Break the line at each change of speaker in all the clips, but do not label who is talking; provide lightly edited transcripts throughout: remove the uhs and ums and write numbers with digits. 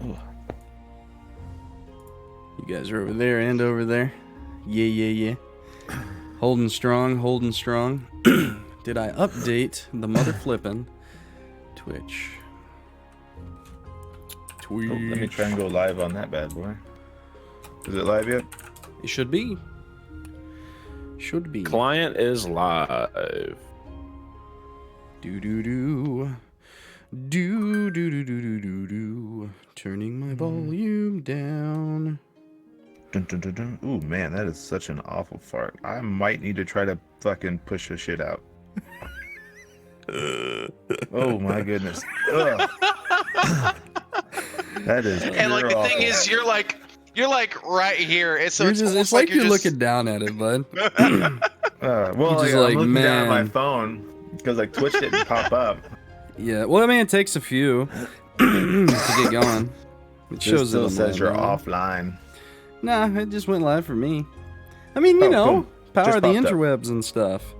Ugh.
You guys are over there and over there. Yeah. Holding strong. Did I update the mother flippin' Twitch?
Oh, let me try and go live on that bad boy. Is it live yet?
It should be.
Client is live.
Do. Turning my volume down.
Dun, dun, dun, dun. Ooh, man, that is such an awful fart. I might need to try to fucking push this shit out. Oh my goodness. Ugh. That is.
And like the thing is, you're like right here. It's so
It's like you're looking down at it, bud.
Well,
You're
like,
just
I'm
like,
looking down at my
man.
phone because like Twitch didn't pop up.
Yeah, well, I mean, it takes a few to get going. It
It
shows
still
it
says you're
now.
offline.
Nah, it just went live for me. I mean, you
Oh,
know,
boom.
power
Just
of the
popped up.
interwebs and stuff.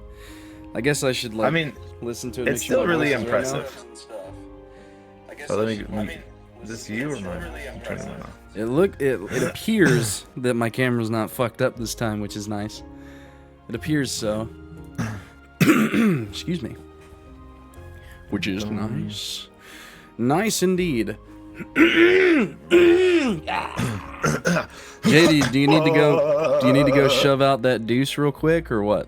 I guess I should like.
I mean,
listen to it.
it's
make sure
still
my
really
voice is right now.
impressive. So let me. Is this you or mine? I'm turning mine off.
It appears that my camera's not fucked up this time, which is nice. It appears so. Excuse me. Which is nice. Nice indeed. JD, do you need to go shove out that deuce real quick or what?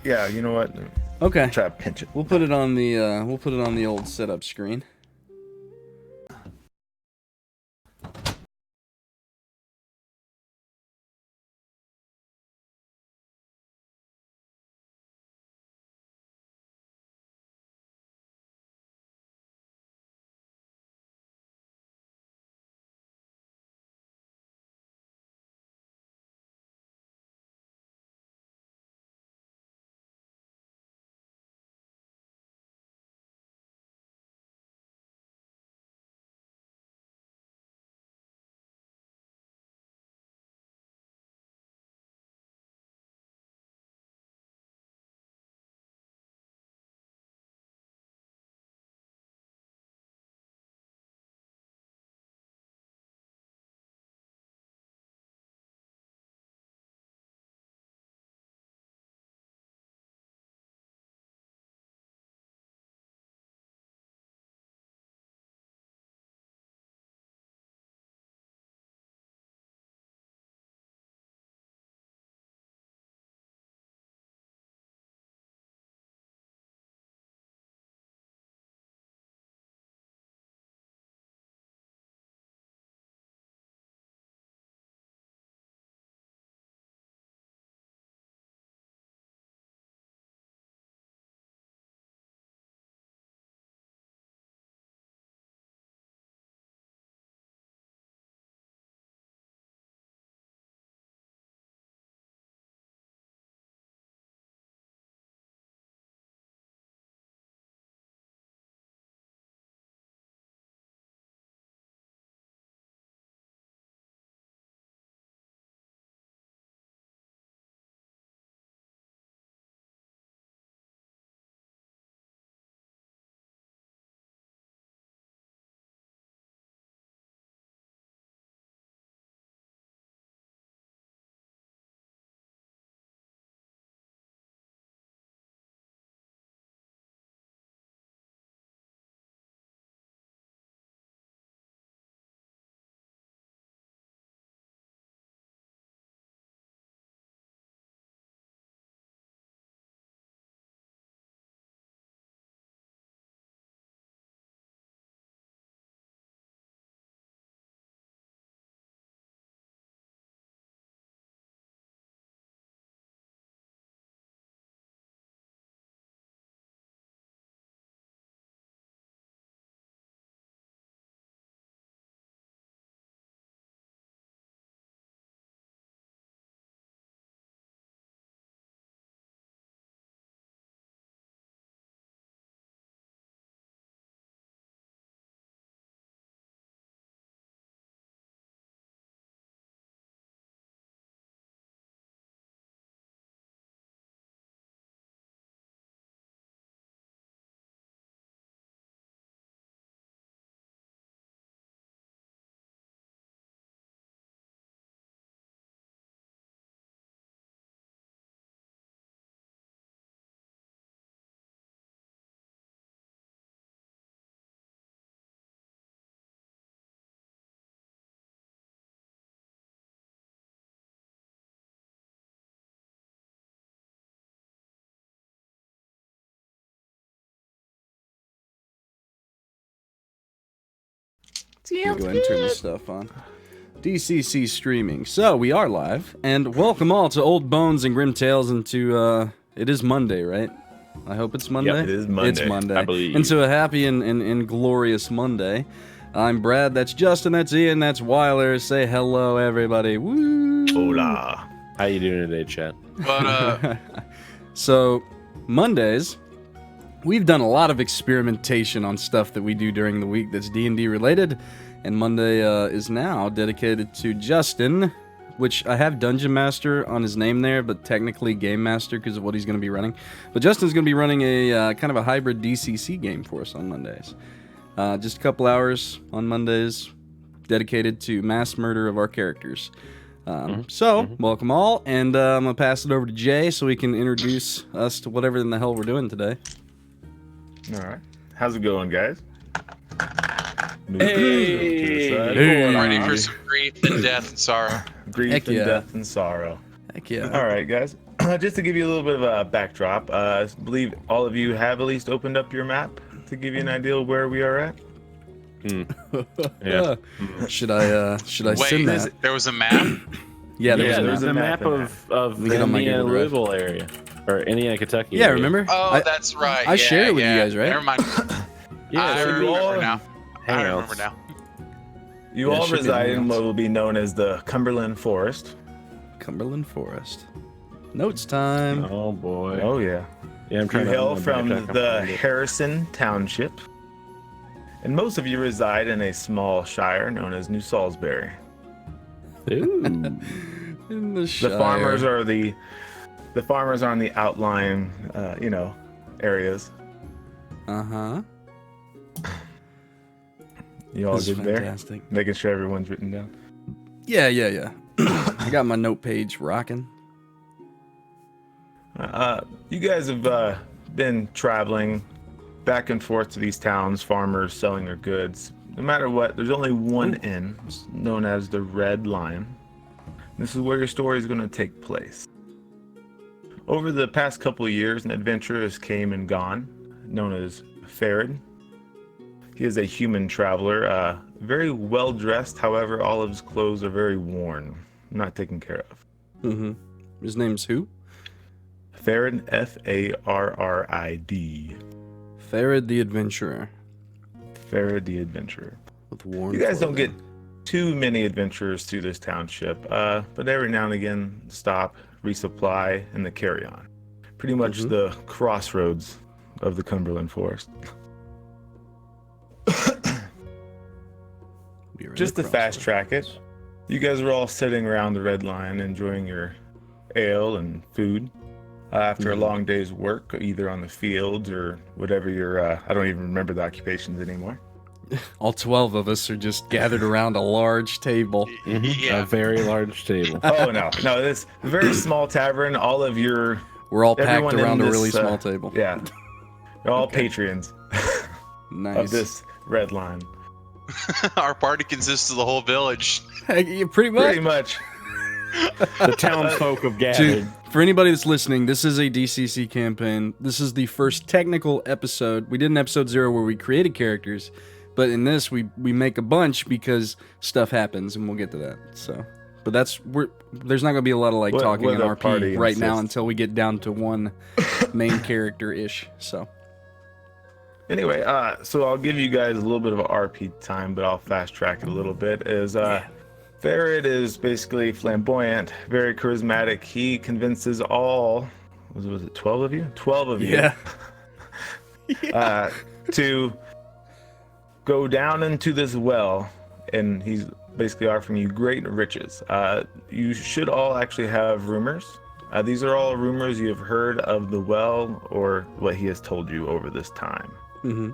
Yeah, you know what?
Okay.
Try to pinch it.
We'll put it on the old setup screen. Go ahead and turn this stuff on. DCC streaming. So we are live, and welcome all to Old Bones and Grimm Tales. And to it is Monday, right? I hope it's Monday.
Yep, it is Monday.
It's Monday.
I believe.
And so a happy and glorious Monday. I'm Brad. That's Justin. That's Ian. That's Wyler. Say hello, everybody. Woo!
Hola.
How you doing today, chat?
But
So Mondays, we've done a lot of experimentation on stuff that we do during the week that's D&D related, and Monday is now dedicated to Justin, which I have Dungeon Master on his name there, but technically Game Master because of what he's going to be running. But Justin's going to be running a kind of a hybrid DCC game for us on Mondays. Just a couple hours on Mondays dedicated to mass murder of our characters. Welcome all, and I'm going to pass it over to Jay so he can introduce us to whatever in the hell we're doing today.
All right. How's it going, guys?
Hey.
Hey.
ready for some grief and death and sorrow.
Grief
Heck
and
yeah.
death and sorrow.
Heck yeah.
All right, guys. Just to give you a little bit of a backdrop, I believe all of you have at least opened up your map to give you an idea of where we are at.
Yeah.
Should I
Wait,
send that?
there was a map?
Yeah,
Yeah,
there's
there's
a
a
map.
map of
Let me
the
get on my
Indiana
Google Drive.
Louisville area, or Indiana, Kentucky.
Yeah,
area.
remember?
Oh, that's right.
I shared it with you
yeah.
guys, right?
Never mind.
Yeah,
I
so you
remember
all
now. I
hang
remember
out.
now.
You
Yeah, it
all
should be
reside in
hangouts.
what will be known as the Cumberland Forest.
Cumberland Forest. Notes time.
Oh boy.
Oh, yeah.
Yeah, I'm
You
trying to
hail
I'm
from
trying to
the
find it.
Harrison Township, and most of you reside in a small shire known as New Salisbury.
Ooh.
In the
The
Shire.
farmers are on the outlying, areas.
Uh-huh.
You all
This is
good there?
fantastic.
Making sure everyone's written down.
Yeah. I got my note page rocking.
You guys have been traveling back and forth to these towns, farmers selling their goods. No matter what, there's only one inn, known as the Red Lion. This is where your story is going to take place. Over the past couple of years, an adventurer has came and gone, known as Farad. He is a human traveler, very well dressed. However, all of his clothes are very worn, not taken care of.
Mm-hmm. His name's who?
Farad, Farrid.
Farad the Adventurer.
Farad the Adventurer.
With worn
You guys don't
clothing.
get too many adventurers through this township, but every now and again, stop, resupply, and then carry on. Pretty much the crossroads of the Cumberland Forest.
We are in
Just
the
to fast
crossroads.
track it, you guys are all sitting around the Red Lion enjoying your ale and food after a long day's work, either on the fields or whatever your, I don't even remember the occupations anymore.
All 12 of us are just gathered around a large table.
Yeah.
A very large table.
Oh, no, this very small tavern, all of your,
We're all packed
everyone in
around a
this,
really small table.
yeah, you're all patrons
Nice.
of this Red Lion.
Our party consists of the whole village.
Yeah, pretty much.
Pretty much.
The townsfolk have gathered.
Dude, for anybody that's listening, this is a DCC campaign. This is the first technical episode. We did an episode 0 where we created characters, but in this we make a bunch because stuff happens, and we'll get to that. So, but there's not gonna be a lot of like talking
What
in
a
RP
party
right now
insists.
until we get down to one main character ish. So,
Anyway, so I'll give you guys a little bit of a RP time, but I'll fast track it a little bit. Farad is basically flamboyant, very charismatic. He convinces all, was it 12 of you? 12 of you.
yeah.
To go down into this well, and he's basically offering you great riches. You should all actually have rumors. These are all rumors you have heard of the well or what he has told you over this time.
Mm-hmm.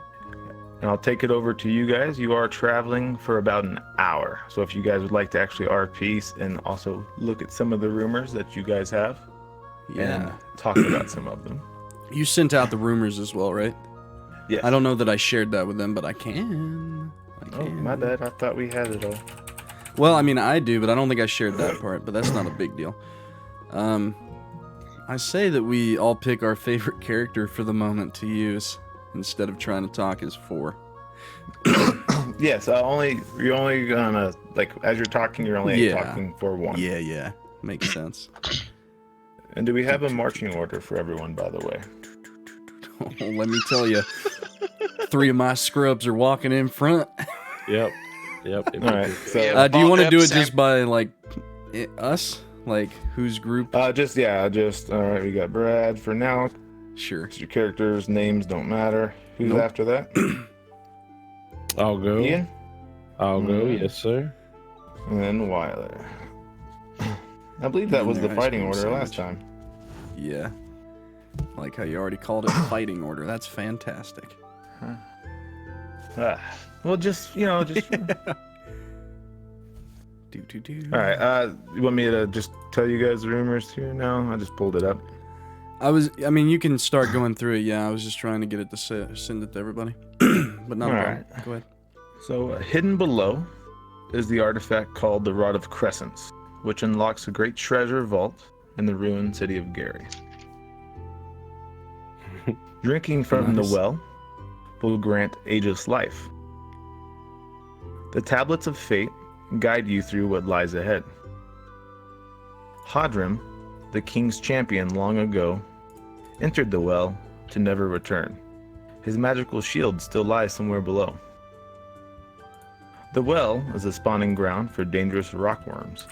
And I'll take it over to you guys. You are traveling for about an hour. So if you guys would like to actually RP and also look at some of the rumors that you guys have
Yeah.
and talk about some of them.
You sent out the rumors as well, right?
Yes.
I don't know that I shared that with them, but I can.
Oh, my bad. I thought we had it all.
Well, I mean, I do, but I don't think I shared that part, but that's not a big deal. I say that we all pick our favorite character for the moment to use instead of trying to talk as 4.
Yes, you're only gonna, like, as you're talking, you're only
Yeah.
talking for one.
Yeah. Makes sense.
And do we have a marching order for everyone, by the way?
Let me tell you, 3 of my scrubs are walking in front.
Yep.
All right. So
Yeah.
Do you want to
Bulk
do
up,
it
Sam.
just by like us? Like whose group?
all right. We got Brad for now.
Sure.
Your characters' names don't matter. Who's
Nope.
after that?
I'll go.
Ian,
I'll go.
Alright.
Yes, sir.
and then Wyler. I believe that
And
was the
their
fighting
ice
order
cream
last
sandwich.
time.
Yeah. Like how you already called it fighting order. That's fantastic.
Well, just
Do.
All right. You want me to just tell you guys the rumors here now? I just pulled it up.
I mean, you can start going through it. Yeah, I was just trying to get it to send it to everybody. But not a
All
problem. Go ahead.
So, hidden below is the artifact called the Rod of Crescents, which unlocks a great treasure vault in the ruined city of Gary. Drinking from
Nice.
the well will grant ageless life. The tablets of fate guide you through what lies ahead. Hadrim, the king's champion long ago, entered the well to never return. His magical shield still lies somewhere below. The well is a spawning ground for dangerous rockworms.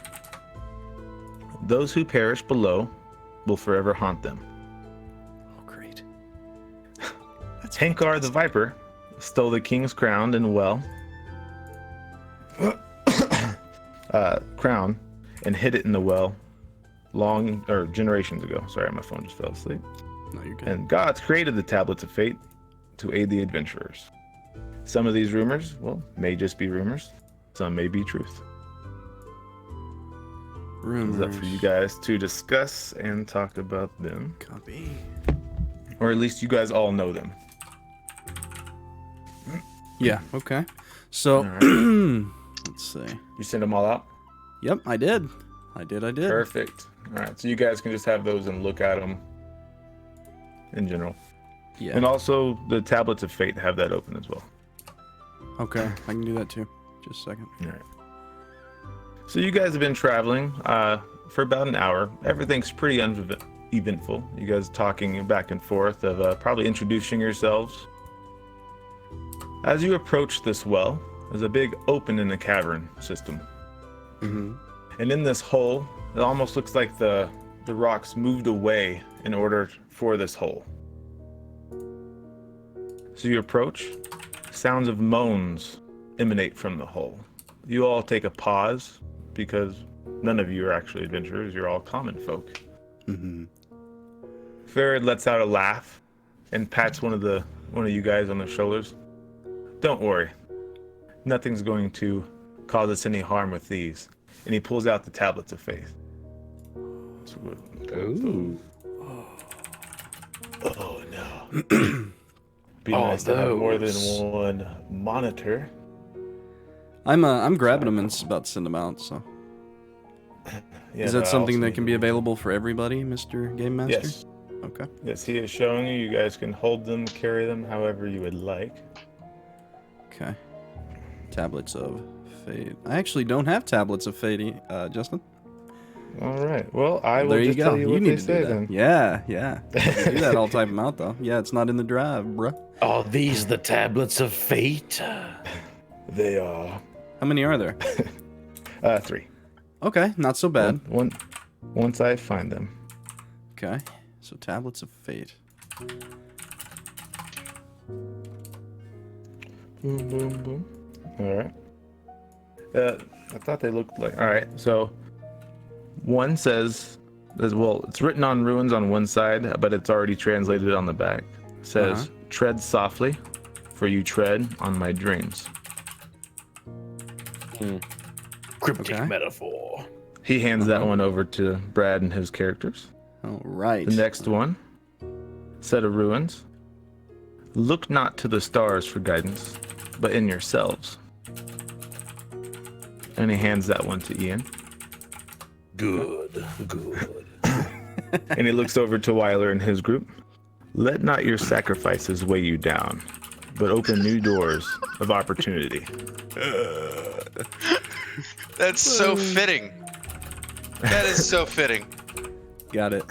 Those who perish below will forever haunt them.
Oh, great.
Hankar the Viper stole the king's crown and crown and hid it in the well generations ago. Sorry, my phone just fell asleep.
No, you're good.
And gods created the tablets of fate to aid the adventurers. Some of these rumors, may just be rumors. Some may be truth. It's up for you guys to discuss and talk about them.
Copy.
Or at least you guys all know them.
Yeah. Okay. So,
All
let's see.
You send them all out?
Yep, I did. I did.
Perfect. All right, so you guys can just have those and look at them in general.
Yeah.
And also the tablets of fate have that open as well.
Okay, I can do that too. Just a second.
All right. So you guys have been traveling for about an hour. Everything's pretty eventful. You guys talking back and forth of probably introducing yourselves. As you approach this well, there's a big open in the cavern system.
Mm-hmm.
And in this hole, it almost looks like the rocks moved away in order for this hole. So you approach, sounds of moans emanate from the hole. You all take a pause because none of you are actually adventurers, you're all common folk.
Mm-hmm.
Farad lets out a laugh and pats one of you guys on the shoulders. Don't worry, nothing's going to cause us any harm with these. And he pulls out the tablets of faith.
Ooh.
Oh no. Be nice to have more than one monitor.
I'm grabbing them and about to send them out. So,
Yeah,
is
but
that
I
something
also
that
need
can be available for everybody, Mr. Game Master?
Yes.
Okay.
Yes, he is showing you. You guys can hold them, carry them, however you would like.
Okay. Tablets of Fate. I actually don't have Tablets of Fate, Justin.
All right. Well, I will
There you
just
go.
tell you
You
what
need
they
to
say
do that.
then.
Yeah. If you do that, I'll type them out though. Yeah, it's not in the drive, bruh.
Are these the tablets of fate?
They are
How many are there?
3.
Okay, not so bad.
Once I find them.
Okay, so Tablets of Fate.
Boom, boom, boom. All right. I thought they looked like. All right. So one says, well, it's written on runes on one side, but it's already translated on the back. It says, "Tread softly, for you tread on my dreams."
Cryptic
Okay.
metaphor.
He hands that one over to Brad and his characters.
All right.
The next one, set of ruins. Look not to the stars for guidance, but in yourselves. And he hands that one to Ian.
Good.
And he looks over to Wyler and his group. Let not your sacrifices weigh you down, but open new doors of opportunity.
That's so fitting. That is so fitting.
Got it.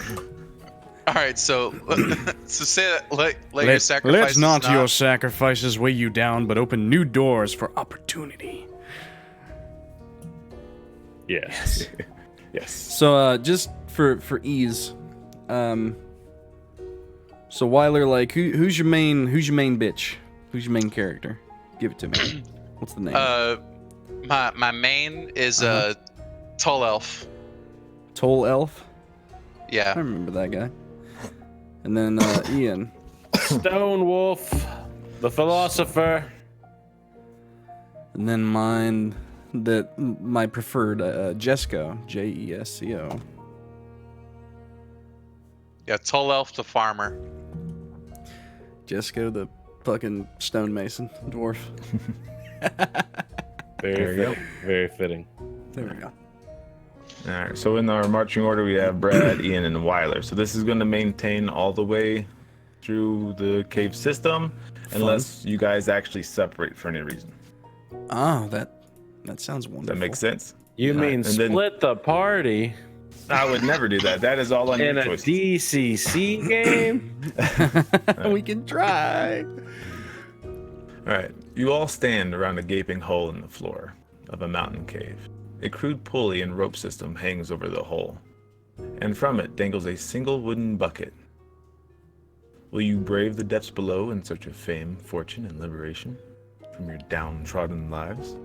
All right, so say that let your sacrifices
Let's not your sacrifices weigh you down, but open new doors for opportunity.
Yes.
Yes.
So, just for ease, so Wyler, like, who's your main bitch? Who's your main character? Give it to me. What's the name?
My main is Tall Elf.
Toll Elf. I
Yeah.
remember that guy. And then Ian.
Stone Wolf, the philosopher.
And then my preferred, Jesco, Jesco.
Yeah, Tall Elf the farmer.
Jesco, the fucking stonemason dwarf.
Very fitting. Very fitting.
There we go.
All right. So in our marching order, we have Brad, Ian, and Wyler. So this is going to maintain all the way through the cave system, unless you guys actually separate for any reason.
Oh, that sounds wonderful.
Does that make sense?
You
All right,
mean
and then-
split the party
I would never do that. That is all on
in
your
a
choice.
DCC game?
We can try.
All right. You all stand around a gaping hole in the floor of a mountain cave. A crude pulley and rope system hangs over the hole, and from it dangles a single wooden bucket. Will you brave the depths below in search of fame, fortune, and liberation from your downtrodden lives?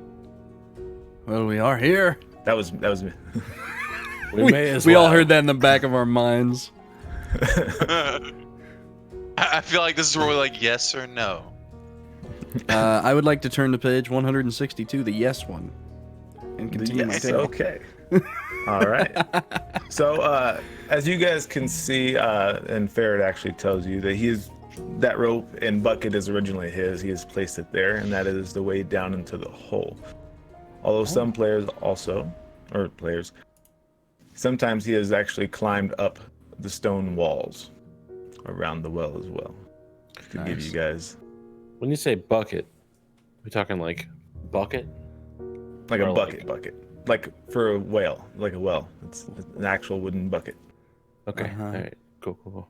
Well, we are here.
That was me.
We may as
We
well.
all heard that in the back of our minds.
I feel like this is where we're like yes or no.
I would like to turn to page 162, the yes one, and continue my
Yes,
tale.
okay. All right. So, as you guys can see, and Ferret actually tells you that that rope and bucket is originally his. He has placed it there, and that is the way down into the hole. Although some players sometimes he has actually climbed up the stone walls around the well as well. To give
Nice.
you guys
When you say bucket, we talking like bucket?
like a
Or
bucket, like for a whale, like a well. It's an actual wooden bucket.
Okay.
Uh-huh.
All right. Cool.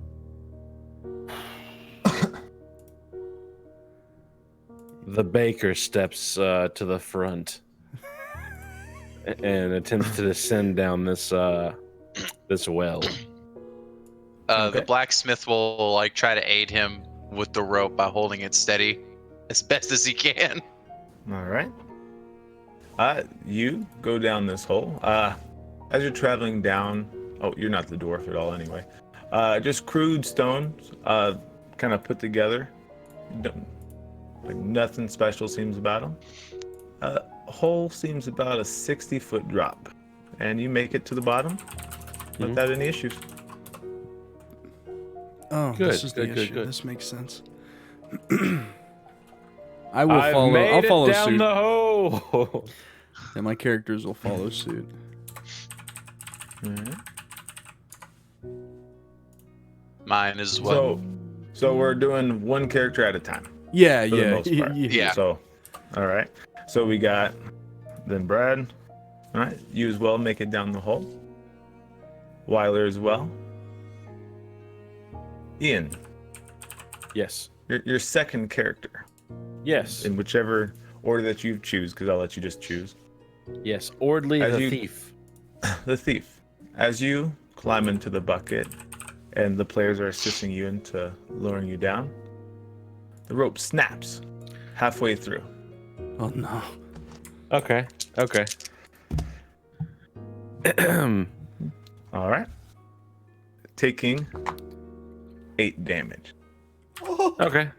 The baker steps to the front and attempts to descend down this well.
The blacksmith will like try to aid him with the rope by holding it steady as best as he can.
All right. You go down this hole. As you're traveling down, you're not the dwarf at all anyway. Just crude stones, kind of put together. Like nothing special seems about them. Hole seems about a 60-foot drop, and you make it to the bottom without any issues.
Oh,
Good,
this is the
good,
issue.
good.
This makes sense. I will
I've
follow.
made
I'll follow
it down
suit.
the hole.
And my characters will follow suit.
Mine as well.
So we're doing one character at a time.
Yeah,
For the
yeah,
most part.
Yeah.
So, all right. So we got then Brad. All right. You as well make it down the hole. Wyler as well. Ian,
Yes.
your second character
Yes.
in whichever order that you choose, because I'll let you just choose.
Yes. Ordly
As
the
you-
thief.
The thief. As you climb into the bucket, and the players are assisting you into lowering you down, the rope snaps halfway through.
Oh no.
Okay.
All right. Taking 8 damage.
Okay.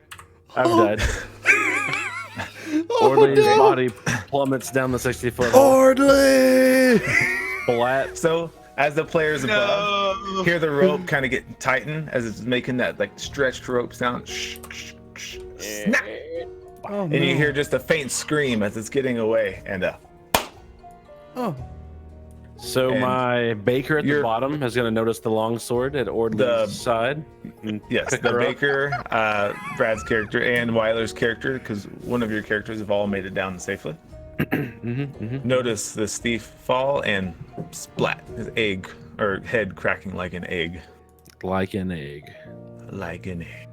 I've died. Ordly's body plummets down the 60-foot hole.
Ordly!
Flat.
So as the players above hear the rope kind of get tightened as it's making that like stretched rope sound, snap,
Oh,
and you hear just a faint scream as it's getting away, and
Oh.
So
And
my baker at the
you're-
bottom is going to notice the long sword at Ordley's side. and
Yes,
pick
the
her up.
baker, Brad's character, and Wyler's character, because one of your characters have all made it down safely. Notice the thief fall and splat, his egg or head cracking like an egg.
Like an egg.
Like an egg.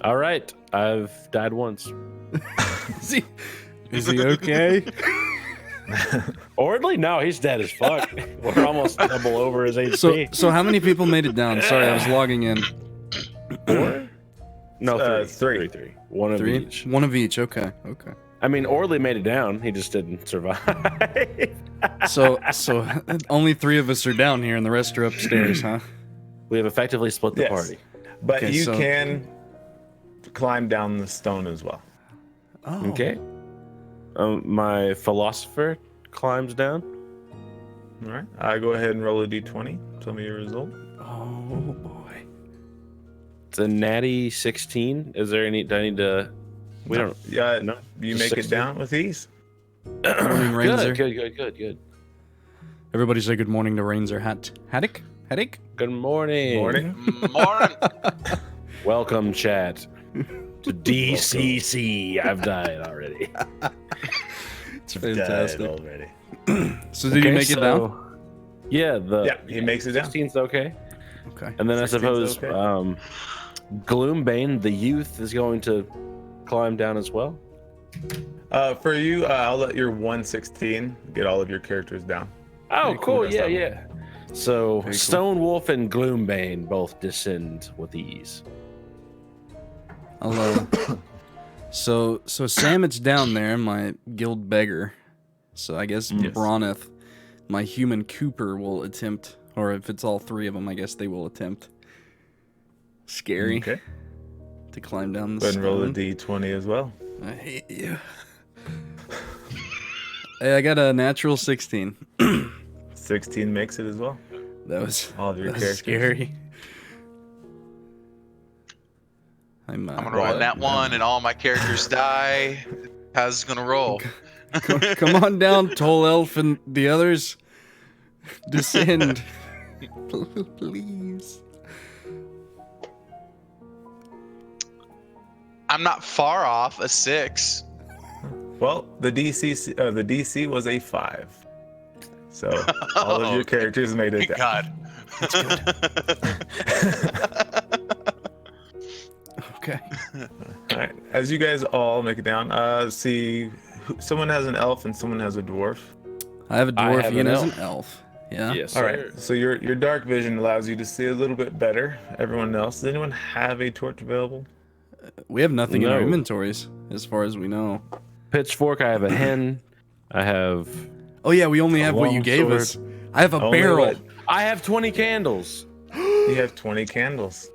All right, I've died once.
Is he okay?
Ordley? No, he's dead as fuck. We're almost double over his HP.
So how many people made it down? Sorry, I was logging in.
4? No,
three.
Three. One of
3?
each.
One of each. Okay.
I mean, Ordley made it down. He just didn't survive.
So only 3 of us are down here, and the rest are upstairs, huh?
We have effectively split the
Yes.
party.
But
Okay,
you
so-
can climb down the stone as well.
Oh.
Okay. My philosopher climbs down.
All right. I go ahead and roll a d20. Tell me your result.
Oh boy.
It's a natty 16. Is there any? Do I need to? We don't.
Yeah,
No.
you
Just
make
16?
it down with ease.
Morning, Rainzer.
Good.
Everybody say good morning to Rainzer. Haddock?
Good morning.
Morning.
Welcome, chat, to DCC. I've died already.
It's fantastic.
Dead already.
So did you make it down?
Yeah,
Yeah, he makes it down.
16's okay.
Okay.
And then I
16's
suppose
okay.
Gloombane, the youth, is going to climb down as well.
For you, I'll let your 116 get all of your characters down.
Oh,
Very cool.
cool.
That's
Yeah,
not-
yeah. So
Very cool.
Stone Wolf and Gloombane both descend with ease.
I'll, so Sam, it's down there, my guild beggar. So I guess
Yes.
Broneth, my human Cooper, will attempt, or if it's all 3 of them, I guess they will attempt. Scary
Okay.
to climb down the
Go ahead and roll a
stone.
d20 as well.
I hate you. Hey, I got a natural 16.
16 makes it as well.
That was,
All of your
that was
characters.
scary. I'm
I'm gonna roll a nat 1 and all my characters die. How's it gonna roll?
Come on down, Toll Elf and the others. Descend. Please.
I'm not far off a 6.
Well, the DC was a 5. So all of your
Okay.
characters made it
Thank
down.
God.
Okay.
All right. As you guys all make it down, see, someone has an elf and someone has a dwarf.
I have a
I
dwarf,
have
Ian
an
has an
elf.
elf. Yeah.
Yes.
All
sir.
right. So your dark vision allows you to see a little bit better. Everyone else, does anyone have a torch available?
We have nothing in our
No.
inventories, as far as we know.
Pitchfork. I have a hen. I have.
Oh yeah, we only have what you
long
gave
sword.
us. I have a
Only
barrel.
what-
I have 20 candles.
You have 20 candles.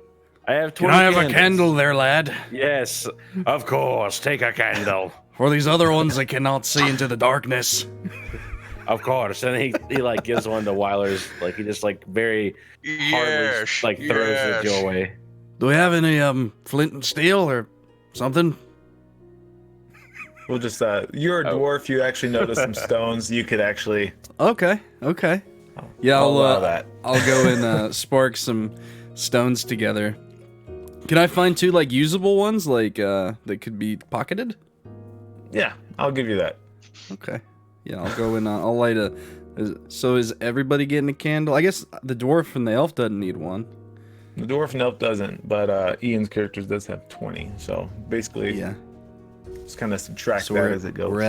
I have
Can
20.
I have
candles.
a candle there, lad?
Yes, of course. Take a candle.
For these other ones I cannot see into the darkness.
Of course. And he like gives one to Wyler's. Like he just like very hardly
Yes.
like throws it your way.
Do we have any flint and steel or something?
We'll just you're a dwarf. You actually notice some stones. You could actually.
Okay. Yeah,
I'll allow
I'll
that.
I'll go and spark some stones together. Can I find 2 like usable ones, like that could be pocketed?
Yeah, I'll give you that.
Okay. Yeah, I'll go and I'll light a. So is everybody getting a candle? I guess the dwarf and the elf doesn't need one.
The dwarf and elf doesn't, but Ian's characters does have 20. So basically,
Yeah.
just kind of subtract
So
that
we're
as it goes.
we're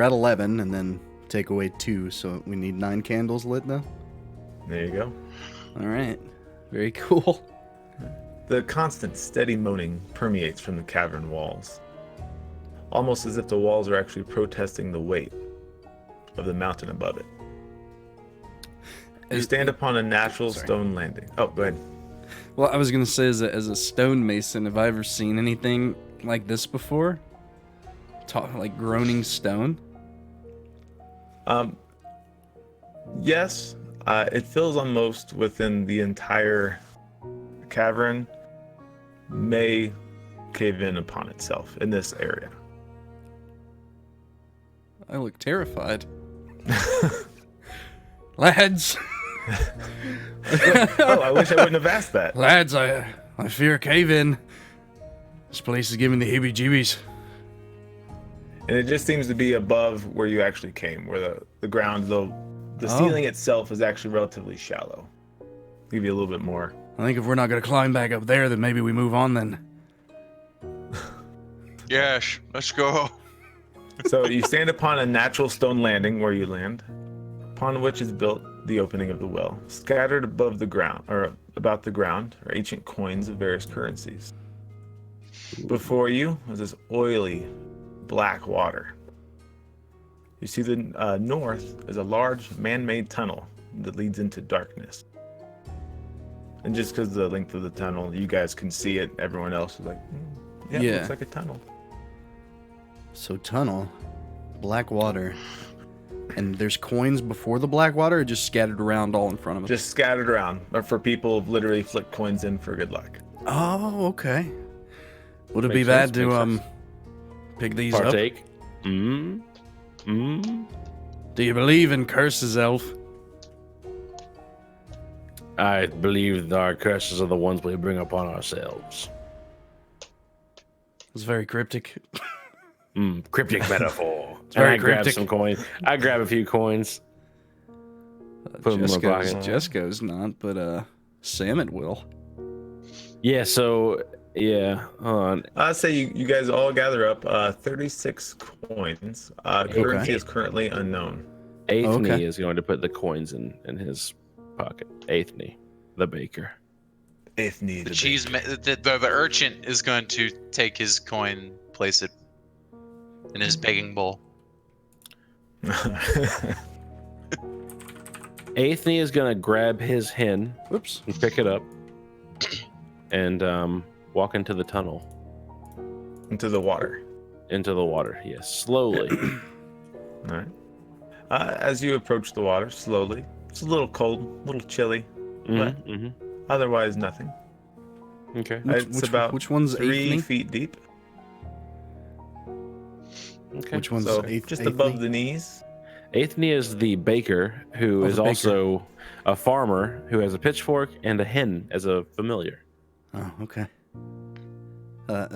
at 11, and then take away 2, so we need 9 candles lit now.
There you go.
All right. Very cool.
The constant, steady moaning permeates from the cavern walls, almost as if the walls are actually protesting the weight of the mountain above it. You stand upon a natural stone landing. Oh, go ahead.
Well, I was gonna say, as a stonemason, have I ever seen anything like this before? Like groaning stone?
Yes, it fills almost within the entire cavern. May cave in upon itself in this area.
I look terrified. Lads.
Oh, I wish I wouldn't have asked that.
Lads, I fear a cave-in. This place is giving the heebie-jeebies.
And it just seems to be above where you actually came, where the ground, the ceiling itself is actually relatively shallow. Give you a little bit more.
I think if we're not going to climb back up there, then maybe we move on then.
Yes, let's go.
So you stand upon a natural stone landing where you land, upon which is built the opening of the well. Scattered above the ground, or about the ground, are ancient coins of various currencies. Before you is this oily, black water. You see the north is a large man-made tunnel that leads into darkness. And just because of the length of the tunnel, you guys can see it. Everyone else is like, yeah, it looks like a tunnel.
So tunnel, black water, and there's coins before the black water, or just scattered around all in front of us?
Just scattered around, but for people who've literally flicked coins in for good luck.
Oh, okay. Would it
Makes
be bad
sense,
to
makes
pick these
Partake.
up? Do you believe in curses, Elf?
I believe our curses are the ones we bring upon ourselves.
It's very cryptic.
Cryptic metaphor.
It's very
and I grab
cryptic.
some coins. I grab a few coins. Put them in my pocket.
Jesco's not, but Sam it will.
Yeah, so, yeah. Hold on.
I'll say you guys all gather up 36 coins. Currency is currently unknown.
Aithne is going to put the coins in his pocket. Aithne, the baker.
Aithne,
The urchin is going to take his coin, place it in his begging bowl.
Aithne is going to grab his hen.
Whoops.
And pick it up. And walk into the tunnel.
Into the water.
Into the water, yes. Slowly.
All right. As you approach the water, slowly, it's a little cold, a little chilly, but otherwise nothing.
Okay.
Which one's
3
Aithne?
feet deep.
Okay.
Which one's
So
Aithne?
just above the knees.
Aithne is the baker who is
the baker.
also a farmer who has a pitchfork and a hen as a familiar.
Oh, okay.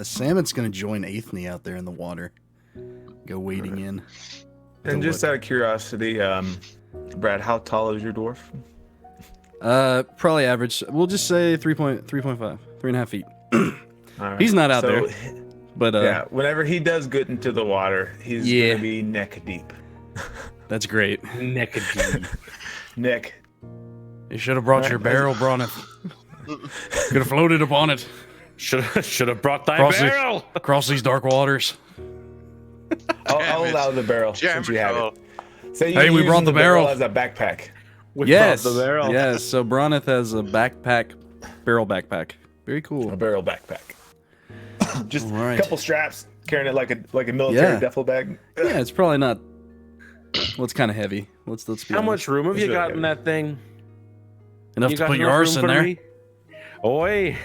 Salmon's gonna join Aithne out there in the water. Go wading in.
And just out of curiosity, Brad, how tall is your dwarf?
Probably average. We'll just say 3.5 feet.
All right.
He's not out there. But
yeah, whenever he does get into the water, he's gonna be neck deep.
That's great.
Neck deep.
Neck.
You should have brought your barrel, Bronnet. Could have floated upon it.
Should have brought thy
Cross
barrel.
Across these dark waters.
I'll allow the barrel since you have it. Say
Hey, we brought the barrel
as a backpack.
Yes.
The barrel.
Yes. So Bronnet has a barrel backpack. Very cool.
A barrel backpack. Just
All right.
a couple straps, carrying it like a military duffel bag.
Yeah, it's probably not. Well, it's kind of heavy. Let's be
How
honest.
much room have
It's
you
really
got in that thing?
Enough
You
to
got
put your
enough
arse
room
in
for
there.
me? Oi.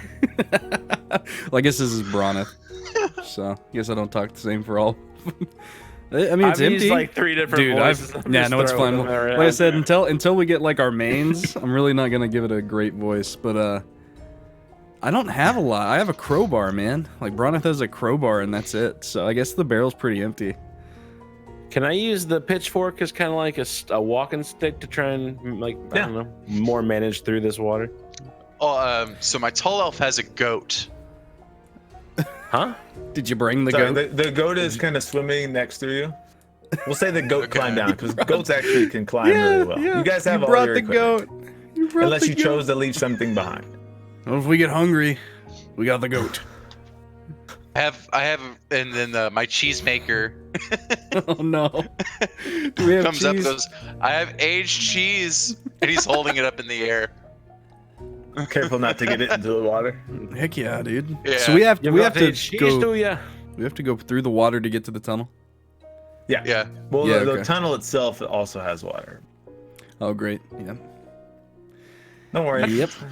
Well, I guess this is Bronnet. So I guess I don't talk the same for all. I mean, it's
I've
empty.
used like 3 different
Dude,
voices.
no, it's fine.
Them around.
Like I said, until we get like our mains, I'm really not gonna give it a great voice. But I don't have a lot. I have a crowbar, man. Like Bronnet has a crowbar, and that's it. So I guess the barrel's pretty empty.
Can I use the pitchfork as kind of like a walking stick to try and like I don't know, more manage through this water?
Oh, so my tall elf has a goat.
Huh?
Did you bring the
Sorry,
goat?
the goat is kind of swimming next to you. We'll say the goat climbed down because goats actually can climb really well. You guys have all
brought
your
the
equipment.
goat. You brought
Unless
the
you
goat.
chose to leave something behind.
Well, if we get hungry, we got the goat.
I have, and then my cheesemaker
Oh no! Do we have
comes up
cheese?
and goes, I have aged cheese, and he's holding it up in the air.
Careful not to get it into the water.
Heck yeah, dude.
Yeah.
So we have to
cheese,
go.
do ya?
We have to go through the water to get to the tunnel.
Yeah.
Well,
Yeah,
the
okay.
tunnel itself also has water.
Oh great. Yeah.
Don't worry.
Yep.
All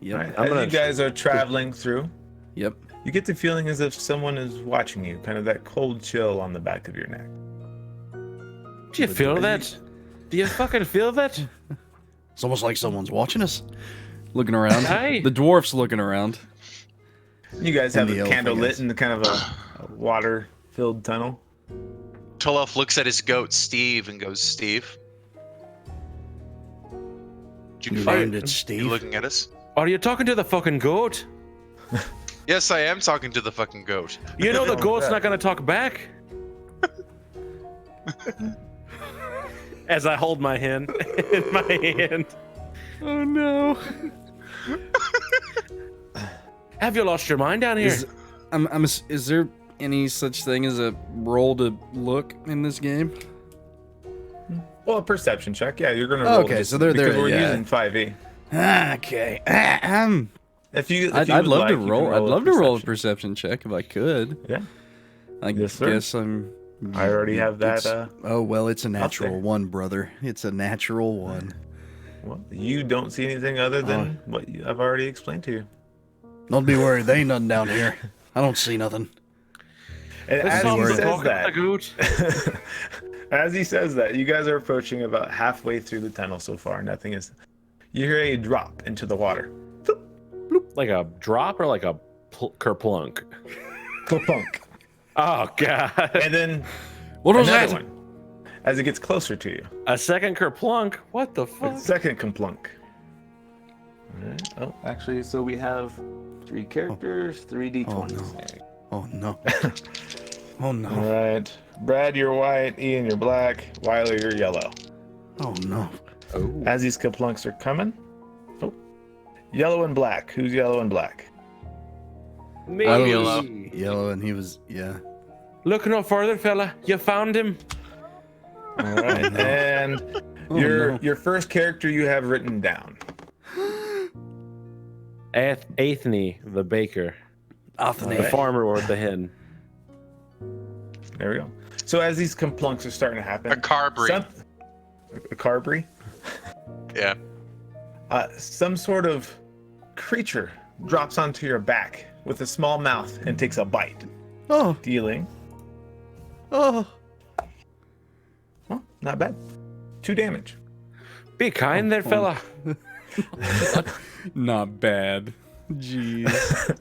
Yep.
right,
I'm
as
gonna-
you guys are traveling through,
Yep.
you get the feeling as if someone is watching you, kind of that cold chill on the back of your neck.
Do you feel that? Do you fucking feel that?
It's almost like someone's watching us. Looking around.
Hi.
The dwarf's looking around.
You guys
And
have
the
a
elf,
candle
I
lit
guess.
in the kind of a water-filled tunnel.
Tolov looks at his goat, Steve, and goes, Steve? Did
You
find
named it
You
Steve.
looking at us?
Are you talking to the fucking goat?
Yes, I am talking to the fucking goat.
You know the
wrong with
goat's
that?
not gonna talk back. As I hold my hand in my hand.
Oh no.
Have you lost your mind down here?
Is there any such thing as a roll to look in this game?
Well, a perception check. Yeah, you're gonna
Oh,
roll
okay,
this
so they're
because
there,
we're
yeah.
using 5e.
Okay.
If you
I'd
would
love
like,
to
you can
roll. I'd
a
love to roll a
perception.
perception check if I could.
Yeah,
I
Yes, sir.
guess I'm.
I already have that.
it's- oh well, it's a natural
there.
one, brother. It's a natural one.
Well, you don't see anything other than what I've already explained to you.
Don't be worried. There ain't nothing down here. I don't see nothing.
And
Let's
as
stop
he
talking
says
about
that,
the goat.
as he says that, you guys are approaching about halfway through the tunnel so far. Nothing is. You hear a drop into the water.
Like a drop or like a kerplunk?
Clunk.
Oh god.
And then
What was
another
that?
one. As it gets closer to you.
A second kerplunk? What the
A
fuck?
second complunk. Alright. Oh, actually, so we have 3 characters, 3 d20s.
Oh no. Oh no.
All right. Brad, you're white. Ian, you're black. Wyler, you're yellow.
Oh no.
Oh.
As these kaplunks are coming. Oh. Yellow and black. Who's yellow and black?
Me.
I was
Yellow.
yellow, and he was
Look no further, fella. You found him.
All right. And
Oh,
your
no.
your first character you have written down.
Atheny, the baker.
Anthony.
The farmer or the hen.
There we go. So as these kaplunks are starting to happen.
A Carbry.
A Carbry?
Yeah.
Some sort of creature drops onto your back with a small mouth and takes a bite,
Oh.
dealing,
Oh.
well, not bad, 2 damage.
Be kind there, fella.
Not bad. Jeez.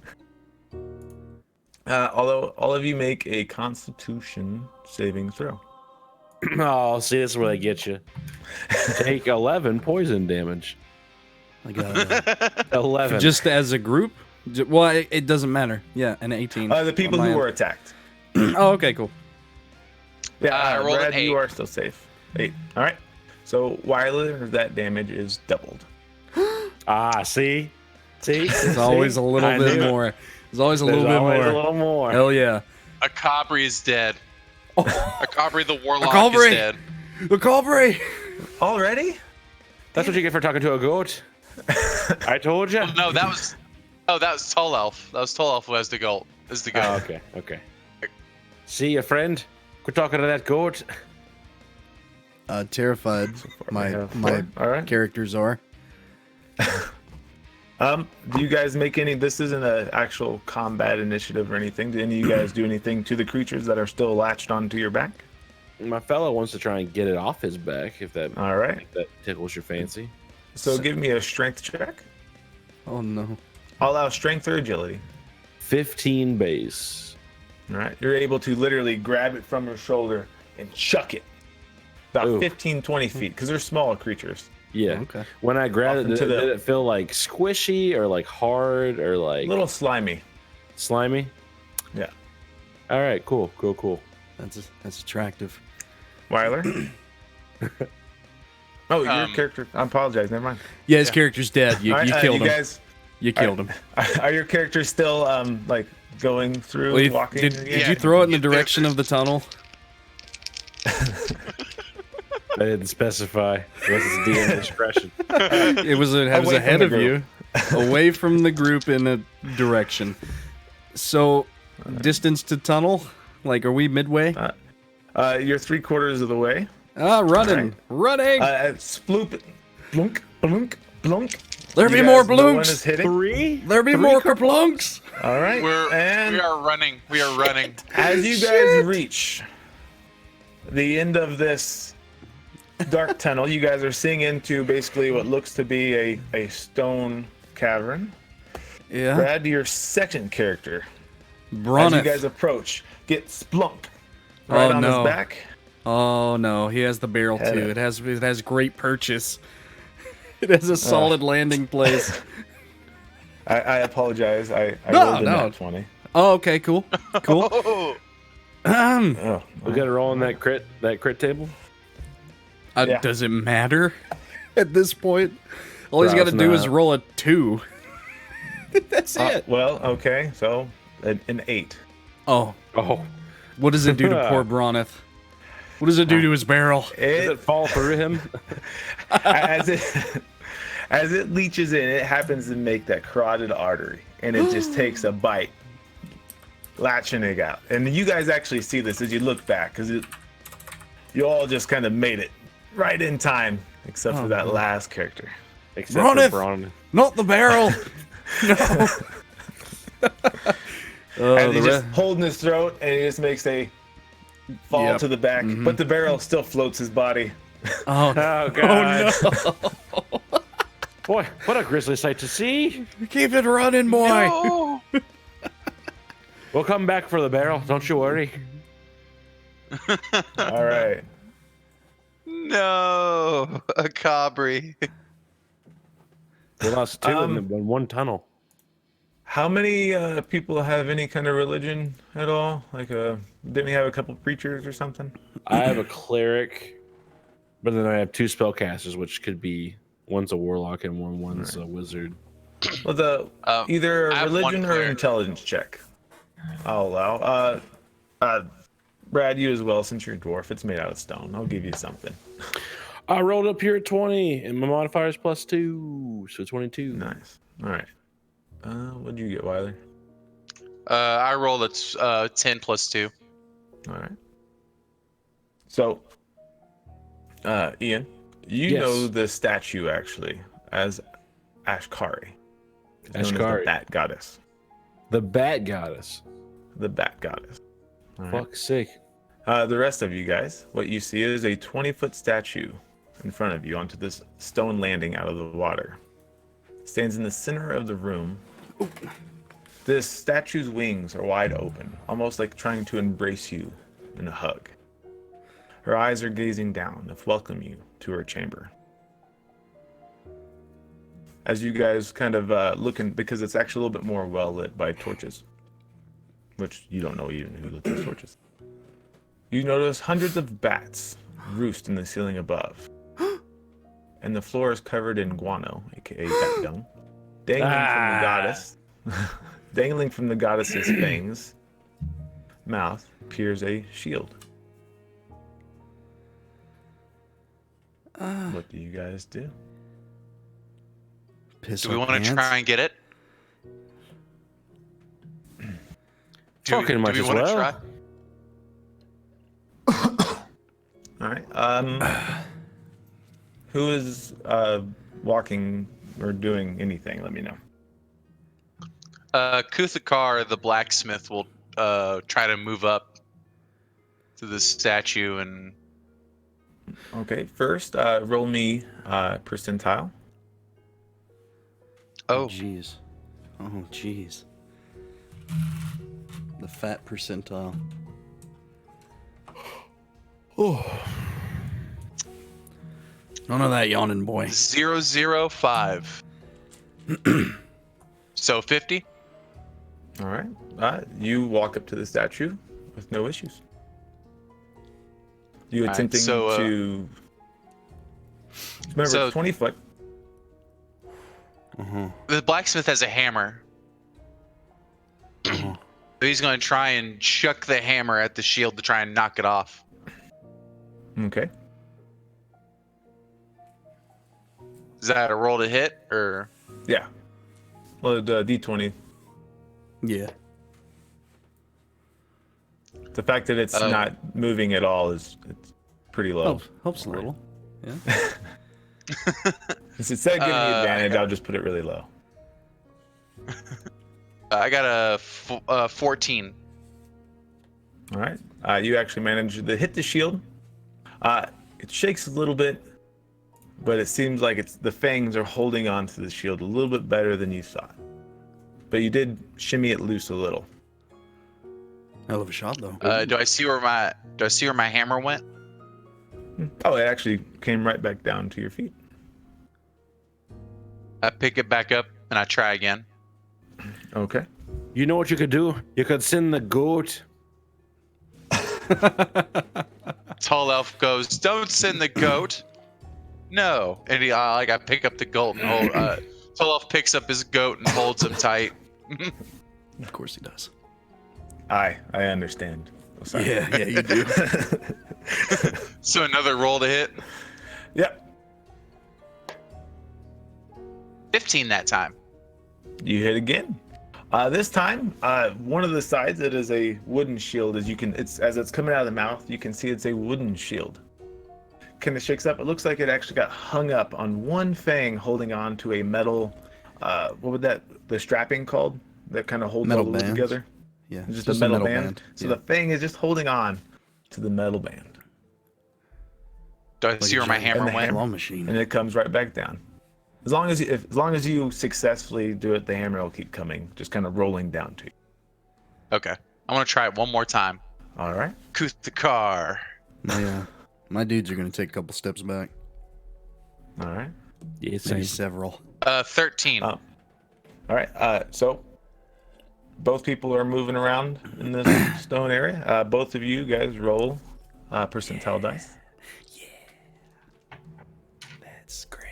Although all of you make a Constitution saving throw.
Oh, see, this is where they get you. Take 11 poison damage.
I got
11.
just as a group. Well, it doesn't matter. Yeah, an 18.
The people
on my
who
end.
were attacked.
Oh, okay, cool.
Yeah,
I rolled an
Brad, you
8.
are still safe. 8. All right. So Wyler, that damage is doubled.
Ah, see? See?
There's always a little
I
bit
knew it.
more. There's always a
There's
little bit
always
more.
a little more.
Hell yeah.
A Cabri is dead.
Oh,
A Cabri the warlock
Cabri!
is dead.
the Calvary!
Already?
That's what you get for talking to a goat. I told you.
No, that was Tall Elf. That was Tall Elf who has the goat. Is the goat.
Oh, okay, okay. See ya, friend. Quit talking to that goat.
Terrified. My
have
my
4. All right.
characters are.
Do you guys make any? This isn't an actual combat initiative or anything. Do any of you guys do anything to the creatures that are still latched onto your back?
My fellow wants to try and get it off his back, if that
All right.
tickles your fancy.
So give me a strength check.
Oh no.
I'll allow strength or agility.
15 base.
All right. You're able to literally grab it from her shoulder and chuck it about
Ooh.
15, 20 feet because they're smaller creatures.
Yeah.
Okay.
When I grabbed
Off
it,
into
did
the-
it feel like squishy or like hard or
A
like
little slimy.
slimy?
Yeah.
All right, cool.
That's attractive.
Wyler? Oh, your
Um,
character. I apologize. Never mind.
Yeah, his character's dead. You,
All right,
you killed
you
him.
guys,
You killed him.
are your characters still like going through,
Well,
walking?
did
again?
you throw it in the
Yeah, they're-
direction of the tunnel?
I didn't specify. I guess it's DM discretion.
It was
Away from
ahead
the
of you, away from the group in a direction. So, distance to tunnel? Like, are we midway?
You're 3/4 of the way.
Running, running.
Sploop, blunk, blunk, blunk.
There
You
be more
guys- no one
blunks.
is hitting.
3?
There be more kerplunks.
All right.
We
and
are running. We are running.
as you guys reach the end of this dark tunnel. You guys are seeing into basically what looks to be a stone cavern.
Yeah.
Brad, your second character.
Broneth.
As you guys approach, get Splunk right on his back.
Oh no, he has the barrel
Head
too.
it.
It has great purchase. It has a solid landing place.
I apologize. I
No,
rolled a
no.
nat 20.
Oh, okay, cool. Cool.
Oh,
Oh,
We got to roll on that crit table.
Yeah.
Does it matter at this point? All he's got to
Probably
do is
not.
roll a 2. That's it.
well, okay. So an 8.
Oh,
Oh,
what does it do to poor Broneth? What does it do to his barrel?
does
It
it fall through him?
as it leaches in, it happens to make that carotid artery, and it just takes a bite, latching it out. And you guys actually see this as you look back, because you all just kind of made it right in time, except for that last character.
Except
Broneth!
for Bron.
Not the barrel. No.
And he's just holding his throat, and he just makes a fall
Yep.
to the back, but the barrel still floats his body.
Oh,
Oh god!
no.
Boy, what a grisly sight to see!
Keep it running, boy.
no.
We'll come back for the barrel. Don't you worry.
All right.
No, a Cabri.
We lost 2 in one tunnel.
How many people have any kind of religion at all? Like, didn't we have a couple preachers or something?
I have a cleric, but then I have 2 spellcasters, which could be one's a warlock and one's a wizard.
Well, either
I
a
have one
religion or
cleric.
an intelligence check. I'll allow. Brad, you as well, since you're a dwarf. It's made out of stone. I'll give you something.
I rolled up here at 20, and my modifier is +2, so 22.
Nice. All right. What'd you get, Wyler?
I rolled a 10 plus 2.
All right. So, Ian, you
Yes.
know the statue actually as Ashkari. It's known as
Ashkari.
the Bat Goddess.
The bat goddess.
The Bat Goddess. All right.
Fuck's sake.
The rest of you guys, what you see is a 20-foot statue in front of you onto this stone landing out of the water. It stands in the center of the room. This statue's wings are wide open, almost like trying to embrace you in a hug. Her eyes are gazing down to welcome you to her chamber. As you guys kind of looking, because it's actually a little bit more well lit by torches, which you don't know even who lit those torches. You notice hundreds of bats roost in the ceiling above, and the floor is covered in guano, aka bat dung, dangling from the goddess. Dangling from the goddess's fangs, mouth appears a shield. What do you guys do?
Piss
Do we
our
want to
pants?
try and get it?
Fucking might
do we
as
wanna
well.
try?
All right. Who is walking or doing anything? Let me know.
Kuthakar, the blacksmith, will try to move up to the statue and.
Okay. First, roll me percentile.
Oh,
jeez. Oh, jeez. The fat percentile. Oh. None of that yawning, boy.
005. So 50.
All right. You walk up to the statue with no issues. You
All right,
attempting
so,
to. Remember,
so-
it's 20 foot.
The blacksmith has a hammer. So he's going to try and chuck the hammer at the shield to try and knock it off.
Okay.
Is that a roll to hit or?
Yeah. Well, the D20.
Yeah.
The fact that it's not moving at all it's pretty low.
Helps a little. Yeah.
Instead of giving you advantage,
I
I'll just put it really low.
I got a 14.
All right. You actually managed to hit the shield. It shakes a little bit, but it seems like the fangs are holding on to the shield a little bit better than you thought. But you did shimmy it loose a little.
Hell of a shot, though.
Do I see where my hammer went?
Oh, it actually came right back down to your feet.
I pick it back up and I try again.
Okay.
You know what you could do? You could send the goat.
Tall elf goes, "Don't send the goat." No, and I pick up the goat and hold. Tall elf picks up his goat and holds him tight.
Of course he does.
I understand. Oh, sorry.
Yeah, you do.
So another roll to hit.
Yep.
15 that time.
You hit again. This time, one of the sides, it is a wooden shield. As it's coming out of the mouth, you can see it's a wooden shield. Kind of shakes up. It looks like it actually got hung up on one fang holding on to a metal. What would the strapping called? That kind of holds
Metal
all the wood
bands.
together.
Yeah,
Just a metal band. So
Yeah.
the fang is just holding on to the metal band,
Do I see where my hammer
and the
went?
Claw machine.
and it comes right back down. As long as you successfully do it, the hammer will keep coming, just kind of rolling down to you.
Okay, I want to try it one more time.
All right.
Kuthakar.
My dudes are gonna take a couple steps back.
All right.
Yes,
Maybe several.
13.
All right. So both people are moving around in this stone area. Both of you guys roll percentile dice.
That's great.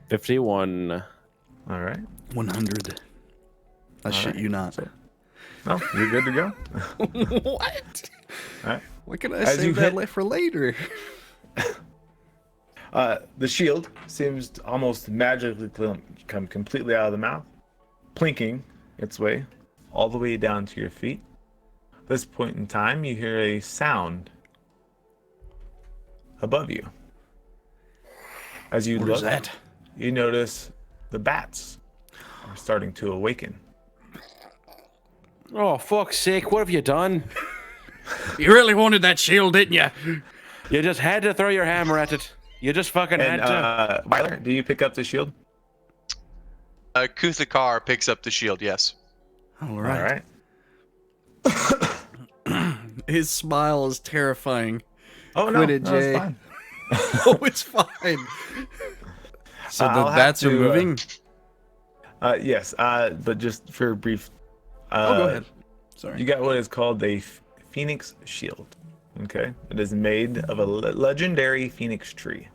51.
All right.
100. I shit
right.
you not.
No, you're good to go.
What?
All right.
Why can I
As you
save that
hit-
for later?
The shield seems to almost magically come completely out of the mouth, plinking its way all the way down to your feet. At this point in time, you hear a sound above you. As you
What
look,
is that?
you notice the bats are starting to awaken.
Oh, fuck's sake, what have you done?
You really wanted that shield, didn't you?
You just had to throw your hammer at it. You just fucking
And
had to.
Wyler, do you pick up the shield?
Kuthakar picks up the shield, yes.
All
All
right.
right.
His smile is terrifying.
Oh no,
Quit it,
no,
Jay.
it's fine.
Oh, it's fine. So the
I'll have
bats are
to,
moving?
Yes, but just for a brief.
Go ahead. Sorry.
You got what is called a phoenix shield. Okay, it is made of a legendary phoenix tree,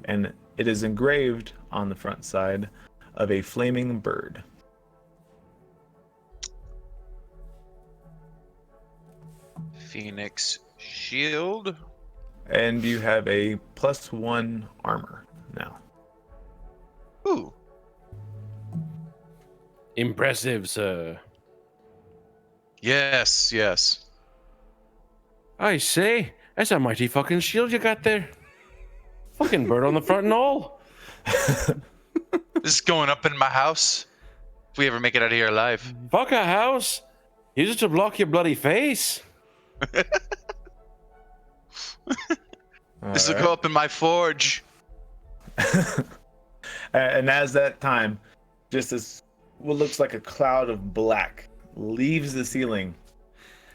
and it is engraved on the front side of a flaming bird.
Phoenix shield.
And you have a +1 armor now.
Ooh.
Impressive, sir.
Yes, yes.
I say, that's a mighty fucking shield you got there. Fucking bird on the front and all.
This is going up in my house. If we ever make it out of here alive.
Fuck a house. Use it to block your bloody face.
This will go up in my forge.
And as that time, just as what looks like a cloud of black leaves the ceiling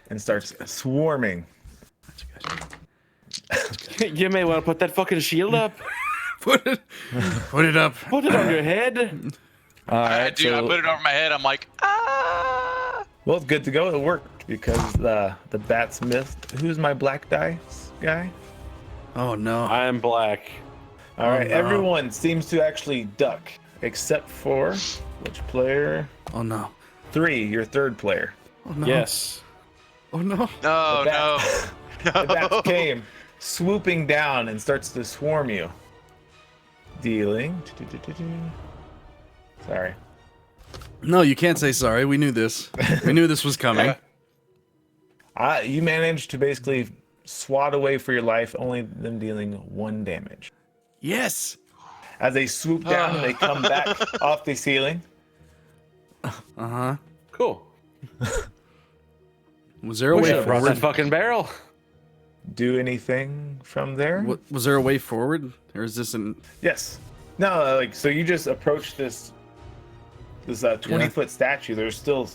and starts swarming.
You may well put that fucking shield up.
Put it up.
Put it on your head.
All
I
right,
do. I put it over my head. I'm like, ah.
well, it's good to go. It worked because the bats missed. Who's my black dice guy?
Oh no.
I'm black.
All right,
no.
everyone seems to actually duck except for which player?
Oh no.
3, your third player.
Oh no.
Yes.
Oh no.
No,
The
no.
bat- The bats came swooping down and starts to swarm you. Dealing. Sorry.
No, you can't say sorry. We knew this. We knew this was coming.
You managed to basically swat away for your life, only them dealing 1 damage.
Yes.
As they swoop down and they come back off the ceiling.
Cool.
Was there a
We
way
should have brought that
forward?
fucking barrel.
do anything from there?
Was there a way forward, or is this an?
Yes. No, so you just approach this 20-foot statue. There's still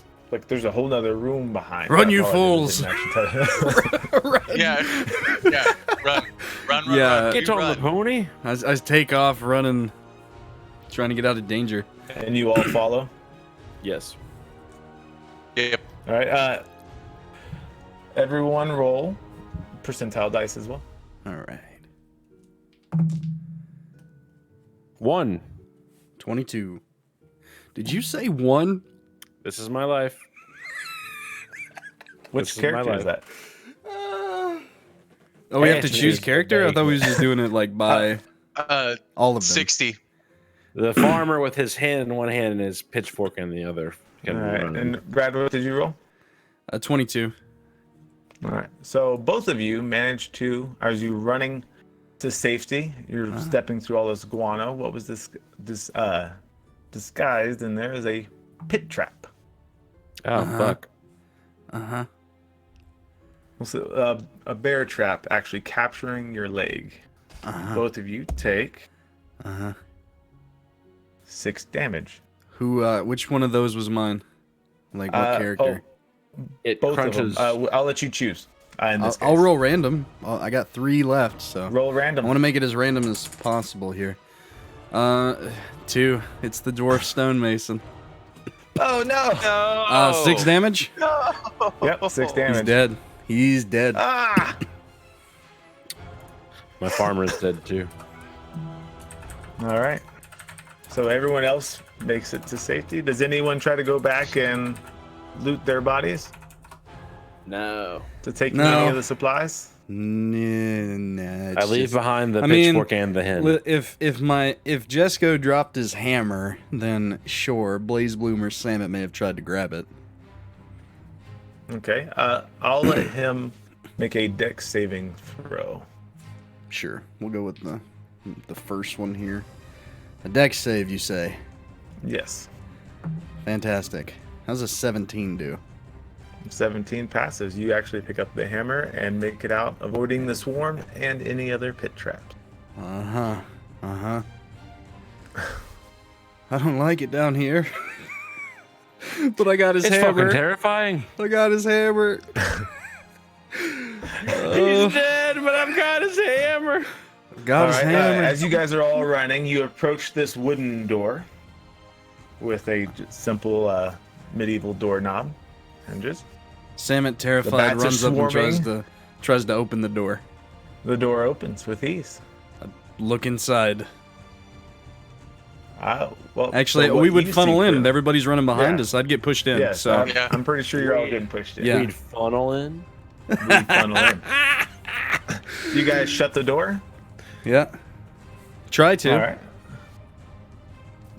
there's a whole nother room behind.
Run,
I
you
apologize,
fools!
I didn't actually tell you.
Yeah, run.
Yeah.
Run.
Get
You
on the
run.
pony.
I take off running, trying to get out of danger.
And you all follow.
Yes.
Yep.
All right. Everyone roll percentile dice as well.
All right.
1.
22. Did you say 1?
This is my life.
Which
This is my
character is
life.
that?
Oh, we have to
Actually,
choose
it's
character? I
vague.
thought we was just doing it by all of them.
60.
The farmer with his hand in one hand and his pitchfork in the other.
All right. And Brad, what did you roll?
22.
All right. So both of you managed to, as you running to safety, you're stepping through all this guano. What was this disguised in there as a pit trap?
Oh, fuck.
Uh-huh.
So, a bear trap actually capturing your leg. Both of you take 6 damage.
Which one of those was mine? Like what character?
It
Both
crunches.
of them. I'll let you choose. In this
I'll
case.
roll random. I got 3 left, so
Roll
I
random.
want to make it as random as possible here. 2. It's the dwarf stonemason.
Oh no!
No.
6 damage.
Yep, 6
He's
damage.
dead. He's dead.
Ah!
My farmer is dead too.
All right. So everyone else makes it to safety. Does anyone try to go back and loot their bodies
No.
to take
No.
any of the supplies?
Nah,
I leave behind the
I mean,
pitchfork and the hen.
If Jesco dropped his hammer, then sure, Blaze Bloomer Samet may have tried to grab it.
Okay. I'll let him make a dex saving throw.
Sure, we'll go with the first one here. A dex save, you say?
Yes.
Fantastic. How's a 17 do?
17 passes. You actually pick up the hammer and make it out, avoiding the swarm and any other pit traps.
I don't like it down here. But I got his
It's
hammer.
fucking terrifying.
I got his hammer.
He's dead, but I've got his hammer.
Got
All
his
right.
hammer.
As you guys are all running, you approach this wooden door with a simple medieval doorknob hinges.
Samet,
The
terrified,
bats are
runs up and
swarming.
tries to open the door.
The door opens with ease.
Look inside.
Well,
Actually,
so what
we would
you
funnel
see,
in,
Chris-
and everybody's running behind
Yeah.
us. I'd get pushed in.
Yes,
so
Yeah.
I'm pretty sure you're all getting pushed in.
Yeah.
We'd funnel in.
We funnel in. You guys shut the door.
yeah, try to.
All right.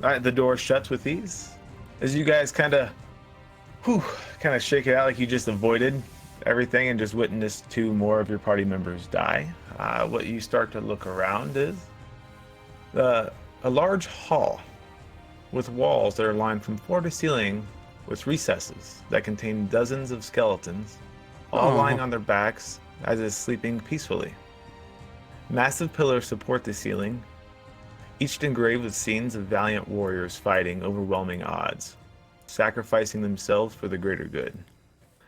All right. The door shuts with ease. As you guys kind of shake it out, like you just avoided everything and just witnessed 2 more of your party members die. What you start to look around is a large hall with walls that are lined from floor to ceiling with recesses that contain dozens of skeletons, all
Oh.
lying on their backs as if sleeping peacefully. Massive pillars support the ceiling, each engraved with scenes of valiant warriors fighting overwhelming odds, sacrificing themselves for the greater good.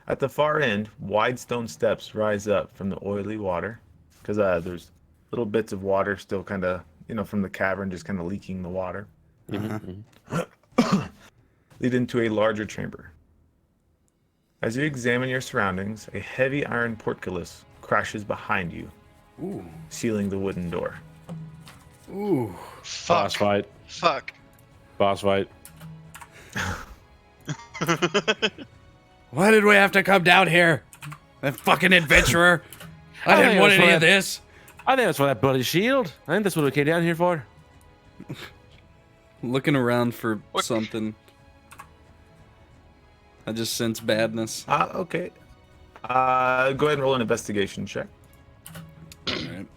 At the far end, wide stone steps rise up from the oily water, because there's little bits of water still kind of, from the cavern, just kind of leaking the water, lead into a larger chamber. As you examine your surroundings, a heavy iron portcullis crashes behind you, sealing the wooden door.
Ooh.
Boss
Fuck.
fight.
Fuck.
Boss fight.
Why did we have to come down here? That fucking adventurer. I didn't
think
want
that's
any
what
of this.
I think that's for that bloody shield. I think that's what we came down here for.
Looking around for
What?
something. I just sense badness.
Okay. Go ahead and roll an investigation check.
Alright.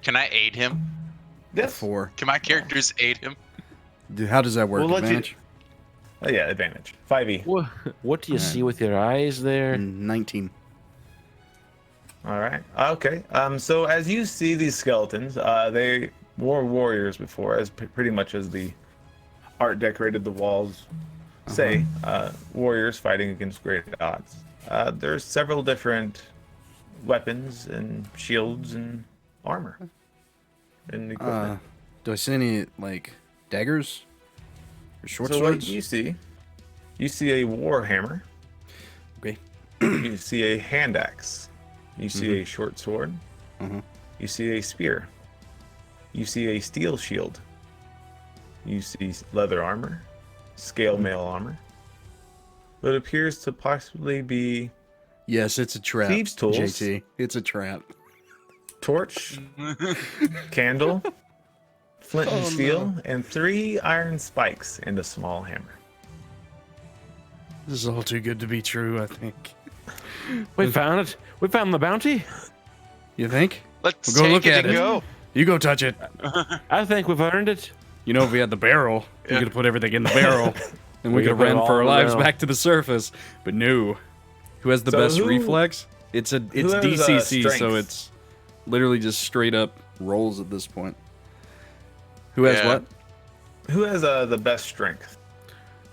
Can I aid him?
Yes.
4.
Can my characters aid him?
Dude, how does that work?
We'll let you-
Advantage?
Oh, yeah, advantage. 5e.
What do you see with your eyes there?
19.
All right. Okay. So as you see these skeletons, they were warriors before, as pretty much as the art decorated the walls say. Warriors fighting against great odds. There's several different weapons and shields and armor and equipment.
Do I see any like daggers or short
So what
swords?
you see a war hammer.
Okay.
You see a hand axe. You see a short sword. You see a spear. You see a steel shield. You see leather armor, scale mail armor. What appears to possibly be
Yes, it's a trap.
Thieves' tools.
JT, it's a trap.
torch, candle, flint and steel, and 3 iron spikes and a small hammer.
This is all too good to be true, I think.
We found it. We found the bounty.
You think?
Let's
We'll go
take
look
it
at
and
it.
go.
You go touch it.
I think we've earned it.
You know, if we had the barrel, we
Yeah.
could have put everything in the barrel, and we
We
could have
could put it
ran
all
for our
in the
lives
barrel.
back to the surface. But no. Who has the
So
best
who-
reflex? It's
has,
DCC, so
strength?
it's literally just straight up rolls at this point. Who has
Yeah.
what?
Who has the best strength?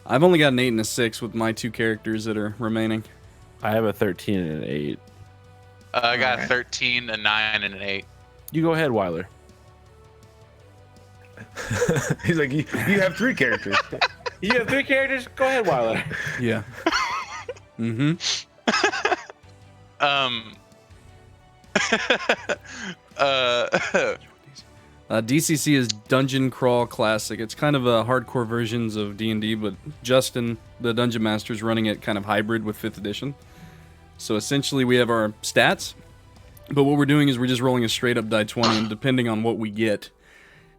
I've only got an 8 and a 6 with my 2 characters that are remaining.
I have a 13 and an 8.
I got
Alright.
13, a 9, and an 8.
You go ahead, Wyler.
He's like, you have 3 characters.
You have 3 characters? Go ahead, Wyler.
Yeah. Mm-hmm. DCC is Dungeon Crawl Classic. It's kind of a hardcore versions of D&D, but Justin, the Dungeon Master, is running it kind of hybrid with 5th edition. So essentially we have our stats, but what we're doing is we're just rolling a straight up die 20, and depending on what we get,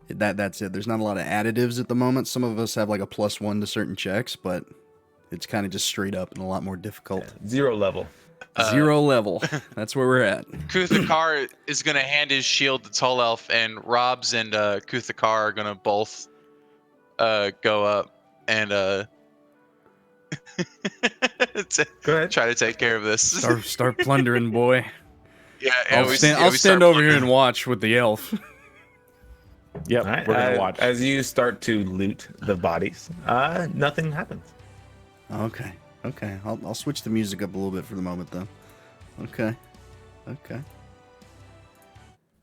that's it. There's not a lot of additives at the moment. Some of us have like a +1 to certain checks, but it's kind of just straight up and a lot more difficult.
0 level.
0 level. That's where we're at.
Kuthakar is going to hand his shield to Tall Elf, and Robs and Kuthakar are going to both go up and
Go ahead.
try to take care of this.
Start plundering, boy.
Yeah,
I'll stand
start
over here
plundering.
and watch with the elf.
Yep,
All right.
we're going to watch.
As you start to loot the bodies, nothing happens.
Okay. I'll switch the music up a little bit for the moment, though. Okay.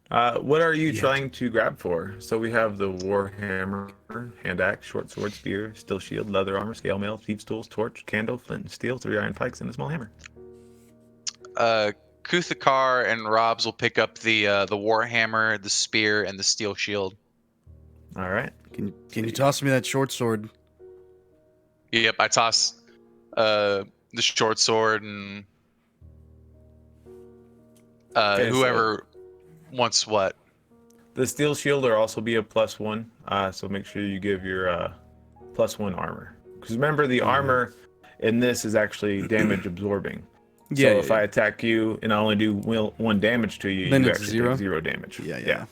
What are you trying to grab for? So we have the war hammer, hand axe, short sword, spear, steel shield, leather armor, scale mail, thieves' tools, torch, candle, flint and steel, 3 iron pikes, and a small hammer.
Kuthakar and Robs will pick up the warhammer, the spear, and the steel shield.
All right.
Can you toss me that short sword?
Yep, I toss the short sword and
Okay,
whoever wants what.
The steel shield will also be a +1, so make sure you give your +1 armor. Because remember, the armor in this is actually damage absorbing. So
Yeah,
if I attack you and I only do 1 damage to you,
Then
you
it's
actually
0?
take 0 damage.
Yeah.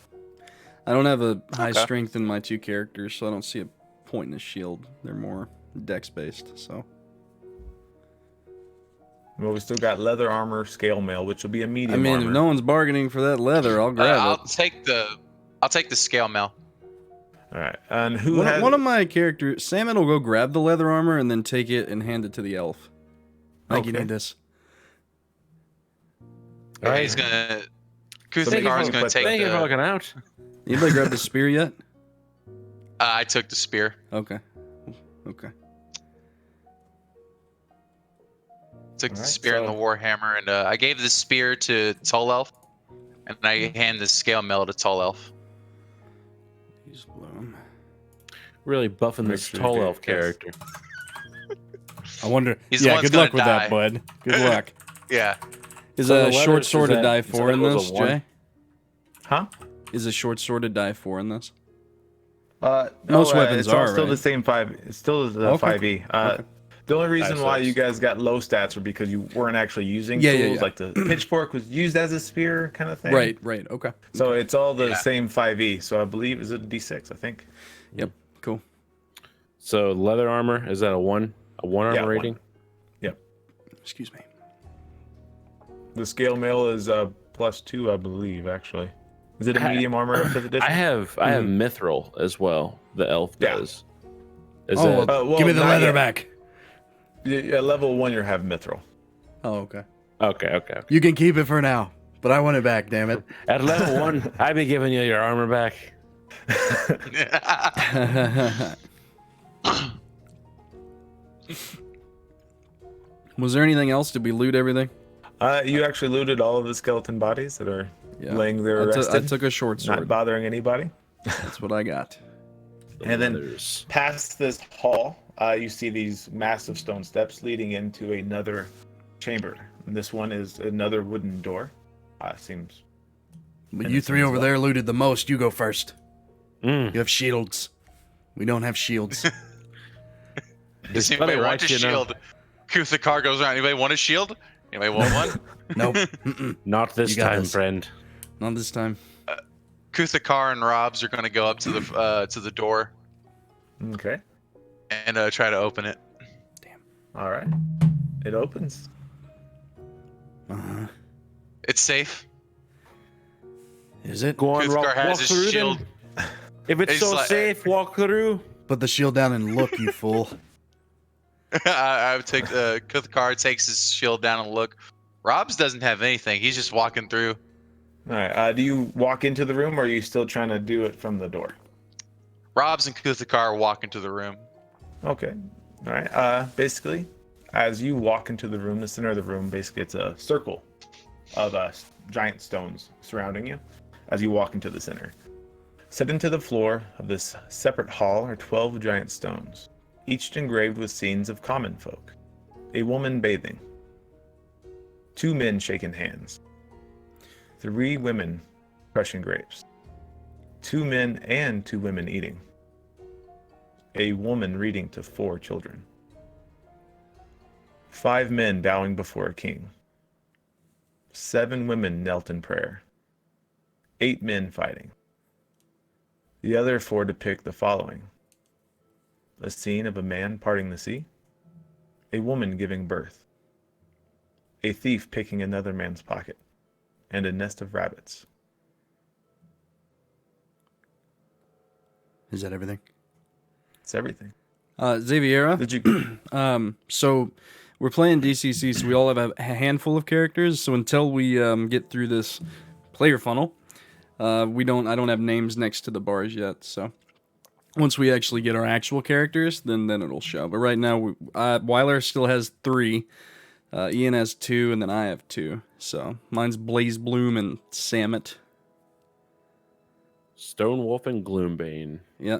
I don't have a high
Okay.
strength in my 2 characters, so I don't see a point in a shield. They're more dex based, so.
Well, we still got leather armor, scale mail, which will be a medium
I mean,
armor.
if no one's bargaining for that leather, I'll grab
I'll
it.
take the scale mail.
All right. And who has...
One of my characters, Salmon will go grab the leather armor and then take it and hand it to the elf. I think you
Okay.
need this.
All right, he's gonna.
Thank you
Kuthakar's
for
gonna
put
take
Thank you for
the.
looking out.
Anybody grab the spear yet?
I took the spear.
Okay.
Took the
Alright,
spear and the
so-
warhammer, and I gave the spear to Tall Elf, and I hand the scale mail to Tall Elf.
Use bloom.
Really buffing
Make
this
sure you
tall
do,
elf
yes.
character.
I wonder.
He's the
Yeah,
one
good
that's
luck with
gonna
that,
die.
bud. Good luck.
Yeah.
Is
So the
a
letters,
short
is
sword to
that-
die
is that
4 in
was a
this,
1?
Jay?
Huh?
Is a short sword to die 4 in this?
Most
weapons
it's all
are,
still
right?
the same 5. It's still the
Okay.
5e. The only reason
Alright, so
why
it's-
you guys got low stats were because you weren't actually using
Yeah,
tools.
yeah.
Like the pitchfork was used as a spear kind of thing.
Right. Okay.
So it's all the
Yeah.
same 5e. So I believe, is it a d6, I think?
Yep. Cool.
So leather armor, is that a 1? A 1 armor
Yeah, 1.
rating?
Yep.
Excuse me.
The scale mail is +2, I believe, actually. Is it a medium armor of 5th edition?
I have mithril as well. The elf
Yeah.
does. Is
Oh,
it?
well, give me the
not
leather
yet.
back.
Yeah, level 1, you have mithril.
Oh, okay.
Okay.
You can keep it for now, but I want it back, damn it.
At level 1, I'd be giving you your armor back.
Was there anything else? Did we loot everything?
You actually looted all of the skeleton bodies that are laying there
I
arrested.
took a short sword.
Not bothering anybody.
That's what I got.
And then past this hall, you see these massive stone steps leading into another chamber. And this one is another wooden door. Seems.
But you three over there looted the most. You go first.
Mm.
You have shields. We don't have shields.
Does anybody want a shield? Kuthakar goes around. Anybody want a shield? Anybody want one?
Nope. Mm-mm.
Not this
You got
time,
this.
friend.
Not this time.
Kuthakar and Robs are gonna go up to the door
Okay.
and try to open it.
All right. It opens.
Uh-huh.
It's safe.
Is it?
Go on,
Kuthakar
walk
has his
through
shield.
then. If it's
He's
so
like-
safe, walk through.
Put the shield down and look, you fool.
I would take Kuthakar takes his shield down and look. Robs doesn't have anything. He's just walking through.
All right. Do you walk into the room, or are you still trying to do it from the door?
Robs and Kuthakar walk into the room.
Okay. All right. Basically, as you walk into the room, the center of the room, basically it's a circle of giant stones surrounding you as you walk into the center. Set into the floor of this separate hall are 12 giant stones, each engraved with scenes of common folk. A woman bathing. 2 men shaking hands. 3 women crushing grapes. 2 men and 2 women eating. A woman reading to 4 children. 5 men bowing before a king. 7 women knelt in prayer. 8 men fighting. The other 4 depict the following: a scene of a man parting the sea, a woman giving birth, a thief picking another man's pocket, and a nest of rabbits.
Is that everything?
It's everything.
Xaviera,
Did you?
so we're playing DCC, so we all have a handful of characters. So until we get through this player funnel, I don't have names next to the bars yet. So once we actually get our actual characters, then it'll show. But right now, Wyler still has 3, Ian has 2, and then I have 2. So mine's Blaze Bloom and Samet.
Stonewolf and Gloombane.
Yeah.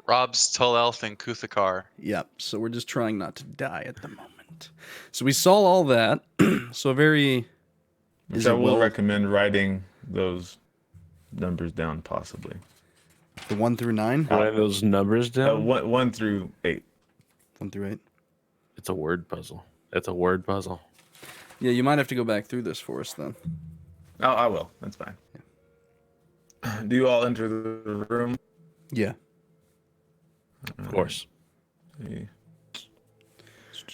Robs, Tull Elf, and Kuthakar.
Yep. So we're just trying not to die at the moment. So we saw all that. So very. Is
I
it
will
well,
recommend writing those numbers down, possibly.
the 1 through 9?
Write those numbers down.
1 through 8.
1 through 8.
It's a word puzzle. It's a word puzzle.
Yeah, you might have to go back through this for us then.
Oh, I will. That's fine. Do you all enter the room?
Yeah.
Of course.
Yeah.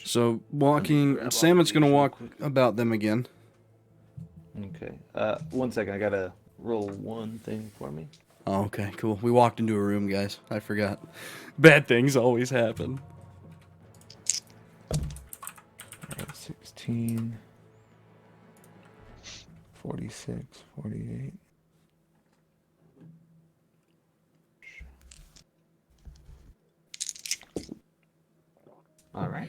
So walking, Samet's gonna walk about them again.
Okay. 1 second. I gotta roll one thing for me.
Oh, okay, cool. We walked into a room, guys. I forgot. Bad things always happen.
16, 46, 48.
All right.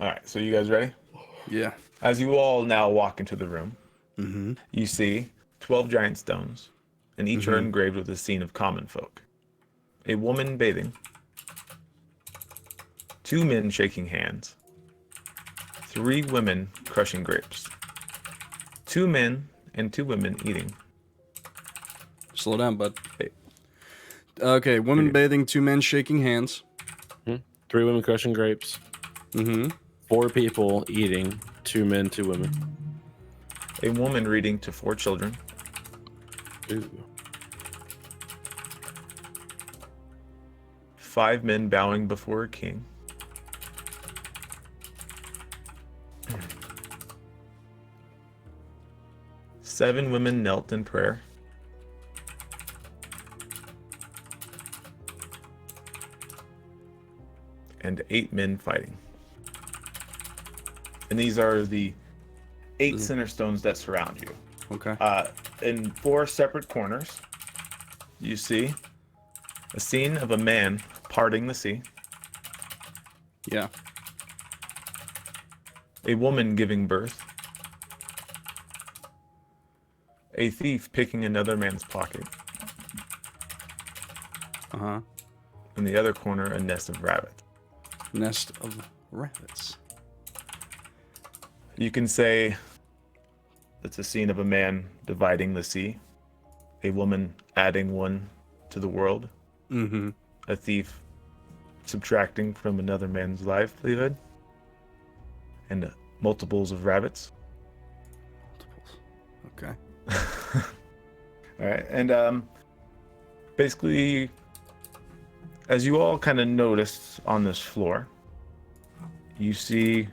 All right, so you guys ready?
Yeah.
As you all now walk into the room,
Mm-hmm.
you see 12 giant stones, and each are engraved with a scene of common folk. A woman bathing, 2 men shaking hands, 3 women crushing grapes, 2 men and 2 women eating.
Slow down, bud.
Hey.
Okay, woman bathing, 2 men shaking hands.
3 women crushing grapes.
Mm-hmm.
4 people eating. 2 men, 2 women.
A woman reading to 4 children,
Ooh.
5 men bowing before a king, 7 women knelt in prayer. And 8 men fighting. And these are the 8 center stones that surround you.
Okay.
In 4 separate corners, you see a scene of a man parting the sea,
Yeah.
a woman giving birth, a thief picking another man's pocket,
Uh-huh.
in the other corner, a nest of rabbits.
Nest of rabbits.
You can say it's a scene of a man dividing the sea, a woman adding one to the world,
Mm-hmm.
a thief subtracting from another man's livelihood, and multiples of rabbits.
Okay.
All right, and basically, as you all kind of notice on this floor, you see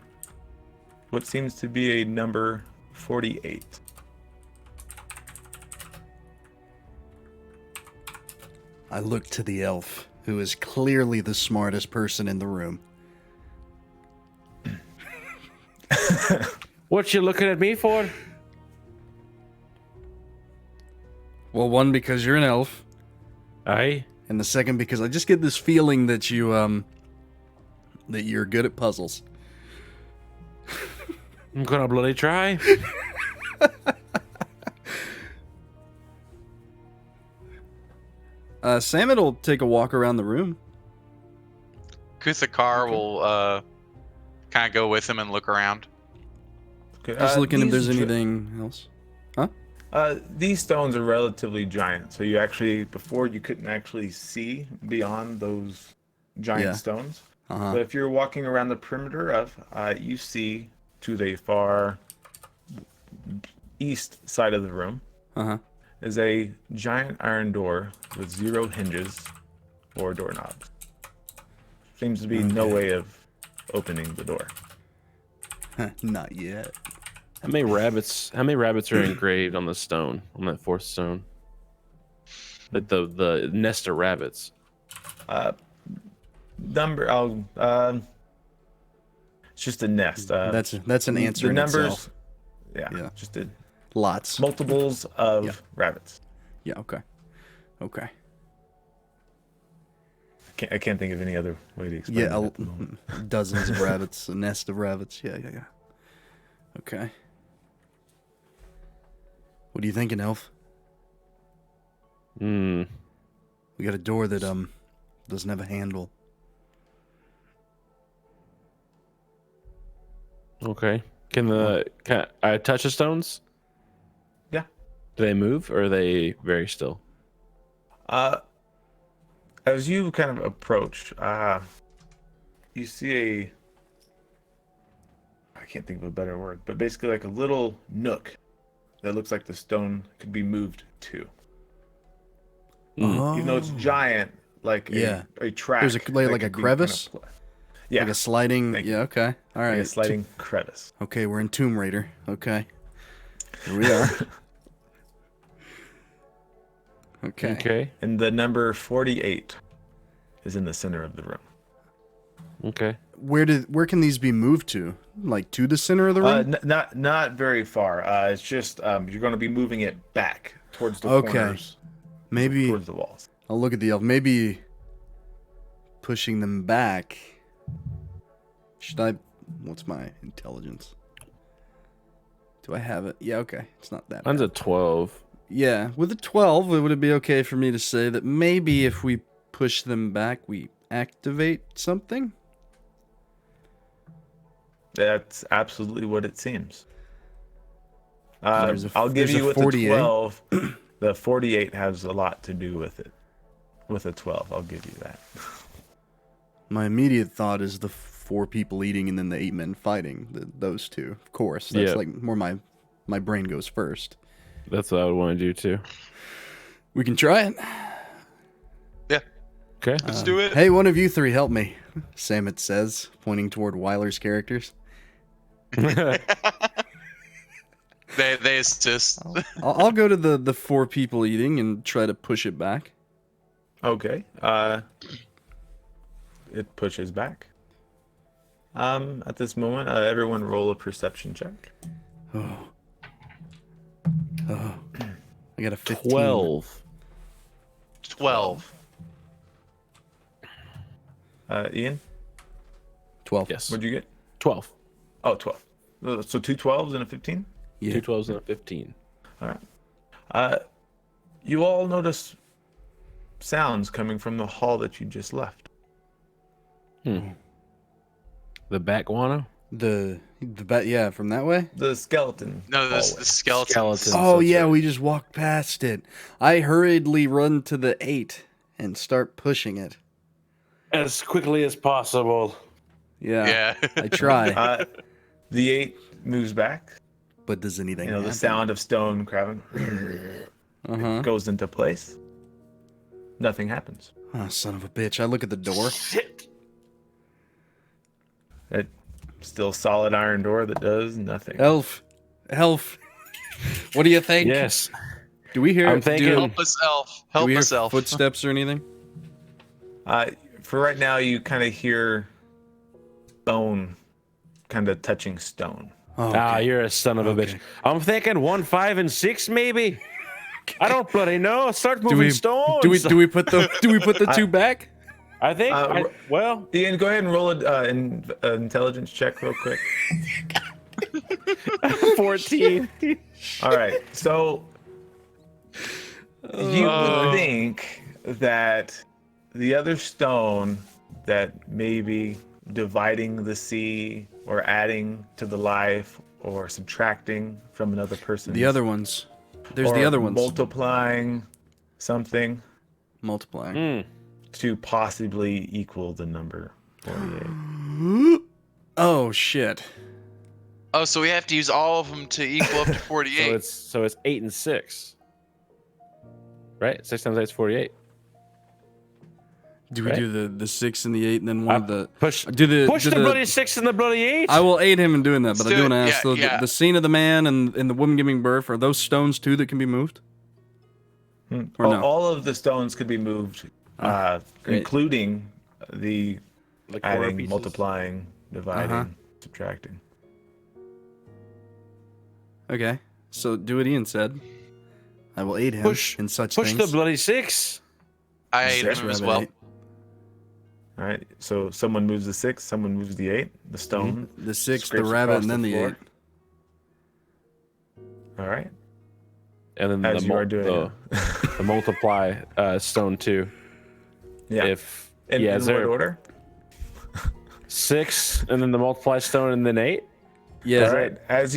what seems to be a number 48.
I look to the elf, who is clearly the smartest person in the room.
What you looking at me for?
Well, one, because you're an elf,
Aye.
and the second, because I just get this feeling that you, that you're good at puzzles.
I'm gonna bloody try.
Samet will take a walk around the room.
Kuthakar will kind of go with him and look around.
Okay,
Just looking if
these
there's
dr-
anything else.
These stones are relatively giant, so you actually, before you couldn't actually see beyond those giant
Yeah.
stones.
Uh-huh.
But if you're walking around the perimeter of, you see to the far east side of the room
Uh-huh.
is a giant iron door with 0 hinges or doorknobs. Seems to be no way of opening the door.
Not yet.
How many rabbits are engraved on the stone, on that 4th stone? Like the nest of rabbits.
It's just a nest.
That's an answer
the
in
numbers.
itself. Yeah.
Just a,
Lots.
multiples of
Yeah.
rabbits.
Yeah, okay. Okay.
I can't think of any other way to explain
Yeah,
it at the moment.
dozens of rabbits, a nest of rabbits. Yeah. Okay. What are you thinking, Elf?
Hmm.
We got a door that doesn't have a handle.
Okay. Can I touch the stones?
Yeah.
Do they move or are they very still?
As you kind of approach, you see I can't think of a better word, but basically like a little nook that looks like the stone could be moved to.
Oh.
Even though it's giant, like
Yeah.
a track.
There's a- like
that
a
could be kind of
crevice?
yeah,
Like a sliding.
Thank you.
Yeah, okay. All right.
like a sliding crevice.
Okay, we're in Tomb Raider. Okay. Here we are. Okay.
Okay.
And the number 48 is in the center of the room.
Okay.
Where can these be moved to? Like to the center of the room?
Not very far. It's just you're going to be moving it back towards the
Okay.
corners,
Maybe
towards the walls.
I'll look at the elf. Maybe pushing them back. Should I? What's my intelligence? Do I have it? Yeah, okay. It's not that
Mine's
bad.
a 12.
Yeah, with a 12, would it be okay for me to say that maybe if we push them back, we activate something?
That's absolutely what it seems.
There's a-
I'll give
there's a
you with the
48.
12. The 48 has a lot to do with it. With a 12, I'll give you that.
My immediate thought is the 4 people eating and then the 8 men fighting. Those two, of course. That's
Yeah.
like where my brain goes first.
That's what I would want to do too.
We can try it.
Yeah,
Okay.
let's do it.
Hey, one of you 3 help me, Samet says, pointing toward Wyler's characters.
They assist.
I'll go to the 4 people eating and try to push it back.
Okay. It pushes back. At this moment, everyone roll a perception check.
Oh. I got a 15.
12.
12.
Ian,
12.
Yes.
what'd you get?
12.
Oh, 12. So 2 12s and a 15?
Yeah.
2 12s and a 15.
All right. You all notice sounds coming from the hall that you just left.
The bat guano?
The bat, yeah, from that way.
The skeleton.
No, the
hallway.
skeleton.
Skeleton.
Oh
That's
yeah,
right.
we just walked past it. I hurriedly run to the 8 and start pushing it.
As quickly as possible.
Yeah,
Yeah.
I try.
The 8 moves back.
But does anything
You know, the
happen?
sound of stone cracking
Uh-huh.
goes into place. Nothing happens.
Oh, son of a bitch. I look at the door.
Shit.
That still solid iron door that does nothing.
Elf. What do you think?
Yes.
Do we hear
I'm thinking-
Help us, elf.
do
Help
we hear
us, elf.
footsteps or anything?
For right now, you kind of hear bone kind of touching stone.
Oh,
Ah,
okay.
you're a son of a bitch.
Okay.
I'm thinking 1, 5, and 6, maybe. I don't bloody know. Start moving
we
stones.
do we put the 2 back?
I think.
Ian, go ahead and roll an intelligence check real quick.
14.
All right, so you would think that the other stone that maybe dividing the sea or adding to the life or subtracting from another person.
The other ones. There's
or
the other ones.
multiplying something
Multiplying.
to possibly equal the number 48.
Oh shit.
Oh, so we have to use all of them to equal up to 48.
So it's 8 and 6. Right? 6 times 8 is 48.
Do we
Right.
do the 6 and the 8 and then one of the
Push
do the
bloody 6 and the bloody 8.
I will aid him in doing that, but I
Let's
do
do
want to
it.
ask
Yeah,
though,
yeah.
the scene of the man and the woman giving birth, are those stones too that can be moved? Or no?
All of the stones could be moved,
great.
including the
Like core
adding,
pieces.
multiplying, dividing,
Uh-huh.
subtracting.
Okay. So do what Ian said. I will aid him
Push-
in such
Push
things.
the bloody 6.
I ate
Six
him as
Rabbit
well.
8.
All right, so someone moves the 6, someone moves the 8, the stone.
The 6, the
scrapes
rabbit,
across
and then the
floor.
8.
All right,
And then
as you are doing
the multiply stone 2.
yeah.
If
in
is
what
there
order?
6 and then the multiply stone and then 8?
Yeah.
All right, as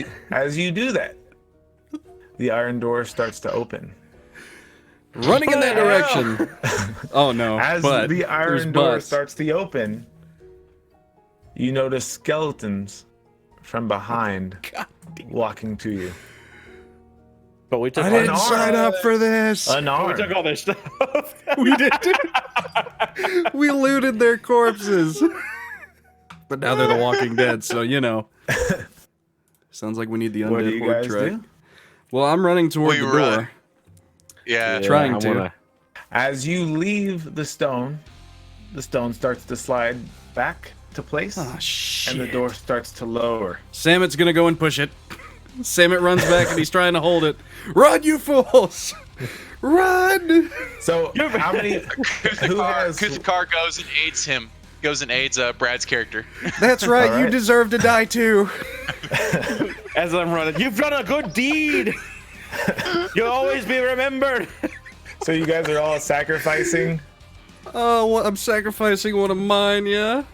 you do that, the iron door starts to open.
Running in that direction. Oh no.
As
but
the
there's
iron door
buts.
starts to open, you notice skeletons from behind walking to you.
But we took
I
all
didn't
Unarmed.
sign up for this.
we
Unarmed.
took all their stuff.
We did. We looted their corpses. But now they're the Walking Dead, so you know. Sounds like we need the
What do
undead
you
horde
guys
trick.
do?
Well, I'm running toward
We
the
run.
door.
Yeah.
Trying
I
to.
wanna-
As you leave the stone starts to slide back to place,
Oh shit.
and the door starts to lower.
Sammit's gonna go and push it. Sammit runs back and he's trying to hold it. Run, you fools! Run!
So how many? Who has?
Kuthakar goes and aids him. Goes and aids Brad's character.
That's right,
All
you
right.
deserve to die too.
As I'm running, you've done a good deed. You'll always be remembered.
So you guys are all sacrificing.
Oh, what, I'm sacrificing one of mine, yeah?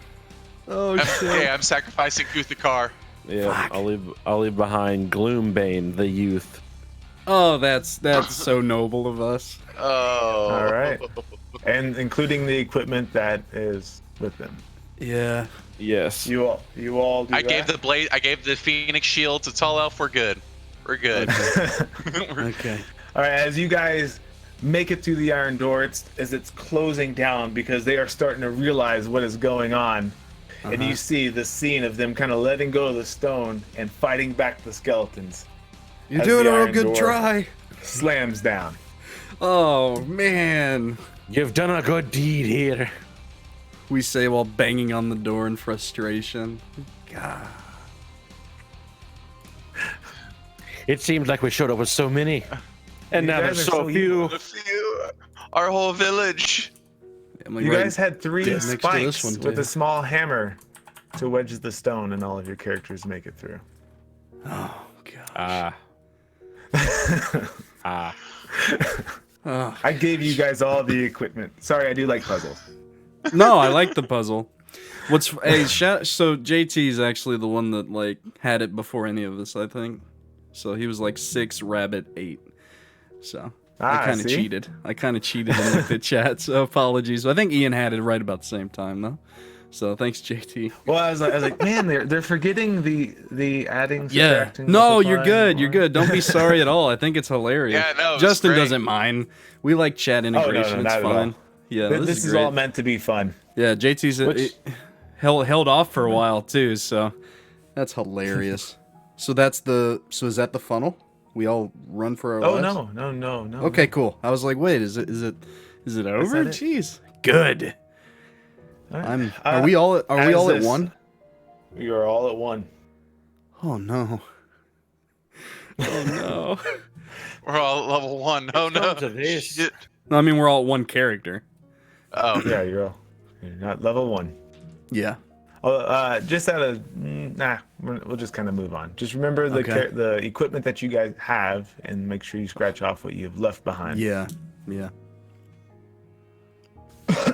Oh shit.
I'm sacrificing Kuthakar.
Yeah, I'll leave behind Gloombane, the youth.
Oh, that's so noble of us.
Oh.
All right, and including the equipment that is with them.
Yeah.
Yes.
You all do
I
that?
gave the blade. I gave the Phoenix shield to Tall Elf. We're good. We're good.
Okay.
All right, as you guys make it to the iron door, as it's closing down because they are starting to realize what is going on, and you see the scene of them kind of letting go of the stone and fighting back the skeletons.
You're
as
doing
the
a real
iron
good
door
try.
slams down.
Oh, man.
You've done a good deed here.
We say while banging on the door in frustration. God.
It seemed like we showed up with so many, and
You
now
guys
there's
are
so
so
few.
A few, our whole village.
I'm like
You
right
guys had 3
next to this
spikes
one,
with
too.
a small hammer to wedge the stone, and all of your characters make it through.
Oh, gosh.
Ah. Ah.
Oh.
I gave you guys all the equipment. Sorry, I do like puzzles.
No, I like the puzzle. So JT's actually the one that like had it before any of us, I think. So he was like 6, Rabbit 8. So I kind of
see?
cheated. I kind of cheated in like, the chat. So apologies. I think Ian had it right about the same time though. So thanks, JT.
Well, I was like, man, they're forgetting the adding.
Yeah.
subtracting,
No, you're
multiplying,
good. You're
or-
good. Don't be sorry at all. I think it's hilarious.
Yeah, no, it's
Justin
great.
doesn't mind. We like chat integration.
not
It's
at all.
fine. Yeah,
This is
great.
all meant to be fun.
Yeah, JT's held off for a while too, so that's hilarious. So is that the funnel? We all run for our
Oh
lives?
no.
Okay, cool. I was like, wait, is it over?
that it?
Jeez. Good.
All right.
Are we all at
this-
one?
You are all at one.
Oh no. Oh no.
We're all at level 1. Oh no.
Come to this.
Shit.
No, I mean we're all at one character.
Oh.
Yeah, you're not level 1.
Yeah.
Just out of we'll just kind of move on. Just remember
Okay.
the equipment that you guys have, and make sure you scratch off what you've left behind.
Yeah. Yeah.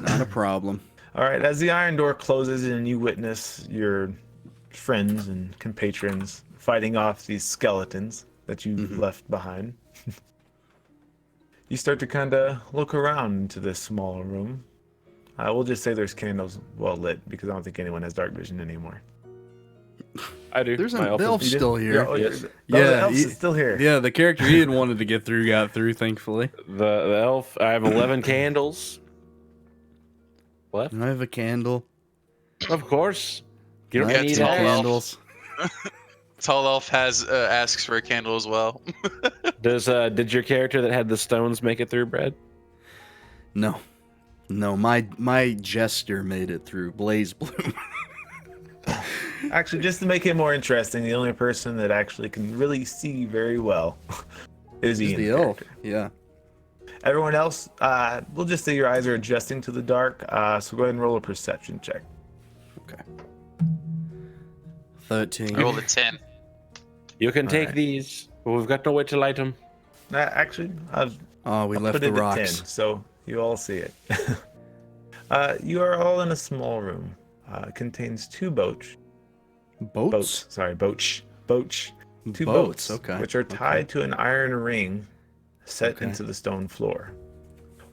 Not a problem.
All right. As the iron door closes and you witness your friends and compatriots fighting off these skeletons that you've left behind, you start to kind of look around into this small room. We'll just say there's candles well lit because I don't think anyone has dark vision anymore.
I do.
There's
My
an
elf is-
elf
You did?
still here.
Yes.
The
Yeah,
elf
he-
is still here.
Yeah, the character Ian wanted to get through got through, thankfully.
The elf. I have 11 candles. Left,
I have a candle.
of course. You don't
I have
Yeah,
need
two
tall
all.
elf.
candles.
Tall Elf asks for a candle as well.
Did your character that had the stones make it through, Brad?
No, my jester made it through. Blaze Bloom.
Actually, just to make it more interesting, the only person that actually can really see very well is
Is
Ian.
the elf? Yeah.
Everyone else, we'll just say your eyes are adjusting to the dark. So go ahead and roll a perception check.
Okay. 13.
I rolled a 10.
You can take
Alright.
these, but we've got no way to light them.
Actually, I'll
Oh, we left
put
the
it at 10,
rocks.
so you all see it. You are all in a small room. It contains 2 boats.
Boats?
Boats. 2
Boats,
boats,
okay,
which are tied to an iron ring set
Okay.
into the stone floor.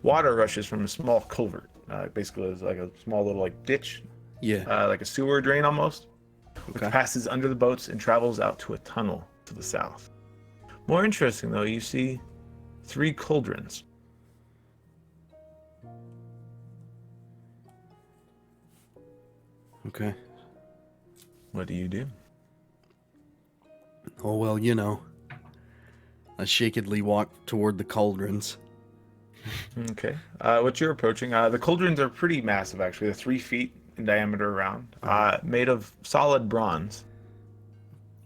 Water rushes from a small culvert. Basically, it's like a small little ditch,
Yeah.
like a sewer drain almost, which
Okay.
passes under the boats and travels out to a tunnel to the south. More interesting, though, you see 3 cauldrons.
Okay.
What do you do?
Oh, well, you know. I shakily walk toward the cauldrons.
Okay. What you're approaching, the cauldrons are pretty massive, actually. They're 3 feet in diameter around, made of solid bronze.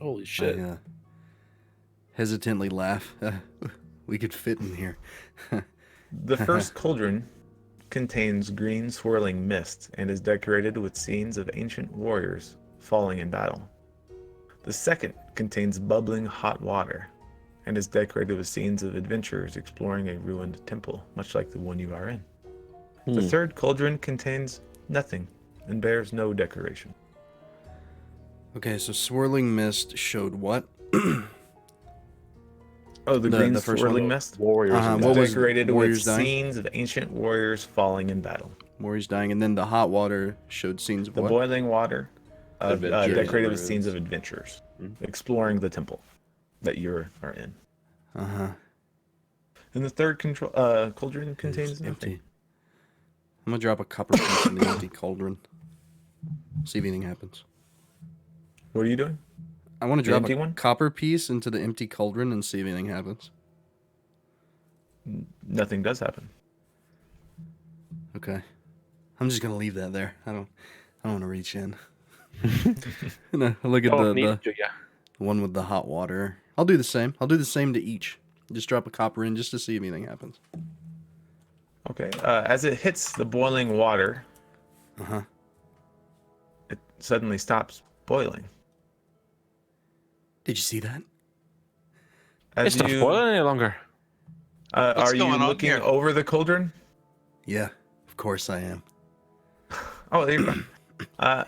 Holy shit.
I hesitantly laugh. We could fit in here.
The first cauldron contains green swirling mist and is decorated with scenes of ancient warriors falling in battle. The second contains bubbling hot water and is decorated with scenes of adventurers exploring a ruined temple, much like the one you are in. The third cauldron contains nothing and bears no decoration.
Okay, so swirling mist showed what?
Oh, the
The-
green
the first
swirling
one?
mist?
Warriors.
Uh-huh,
and
what
that.
was
Decorated
warriors
with
dying?
scenes of ancient warriors falling in battle.
Warriors dying, and then the hot water showed scenes of
The
what?
boiling water,
Adventurers.
decorated with scenes of adventurers exploring the temple that you are in.
Uh-huh.
And the third cauldron contains
It's
nothing.
empty. I'm gonna drop a copper piece in the empty cauldron. See if anything happens.
What are you doing?
I want to
The
drop
empty
a
one?
copper piece into the empty cauldron and see if anything happens.
Nothing does happen.
Okay. I'm just gonna leave that there. I don't want to reach in. No, look at
Don't need
the
to, yeah.
one with the hot water. I'll do the same. I'll do the same to each. Just drop a copper in just to see if anything happens.
Okay. As it hits the boiling water,
Uh-huh.
it suddenly stops boiling.
Did you see that?
As
It's not
you,
boiling any longer.
What's
are you
going on
looking
here?
over the cauldron?
Yeah, of course I am.
Oh, there you go.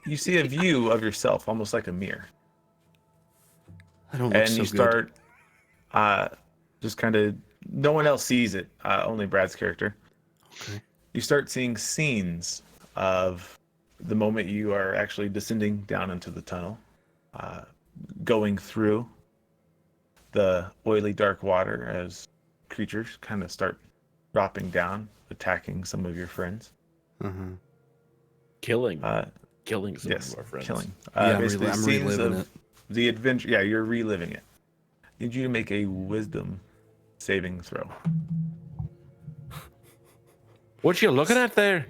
You see a view of yourself, almost like a mirror,
I don't look
and
so
you
good.
start just kind of. No one else sees it. Only Brad's character.
Okay.
You start seeing scenes of the moment you are actually descending down into the tunnel, going through the oily dark water as creatures kind of start dropping down, attacking some of your friends.
Uh-huh.
Killing some
Yes,
of our friends.
killing.
Yeah,
Basically
I'm
scenes
reliving
of
it.
the adventure. Yeah, you're reliving it. Need you to make a wisdom saving throw.
What you looking at there?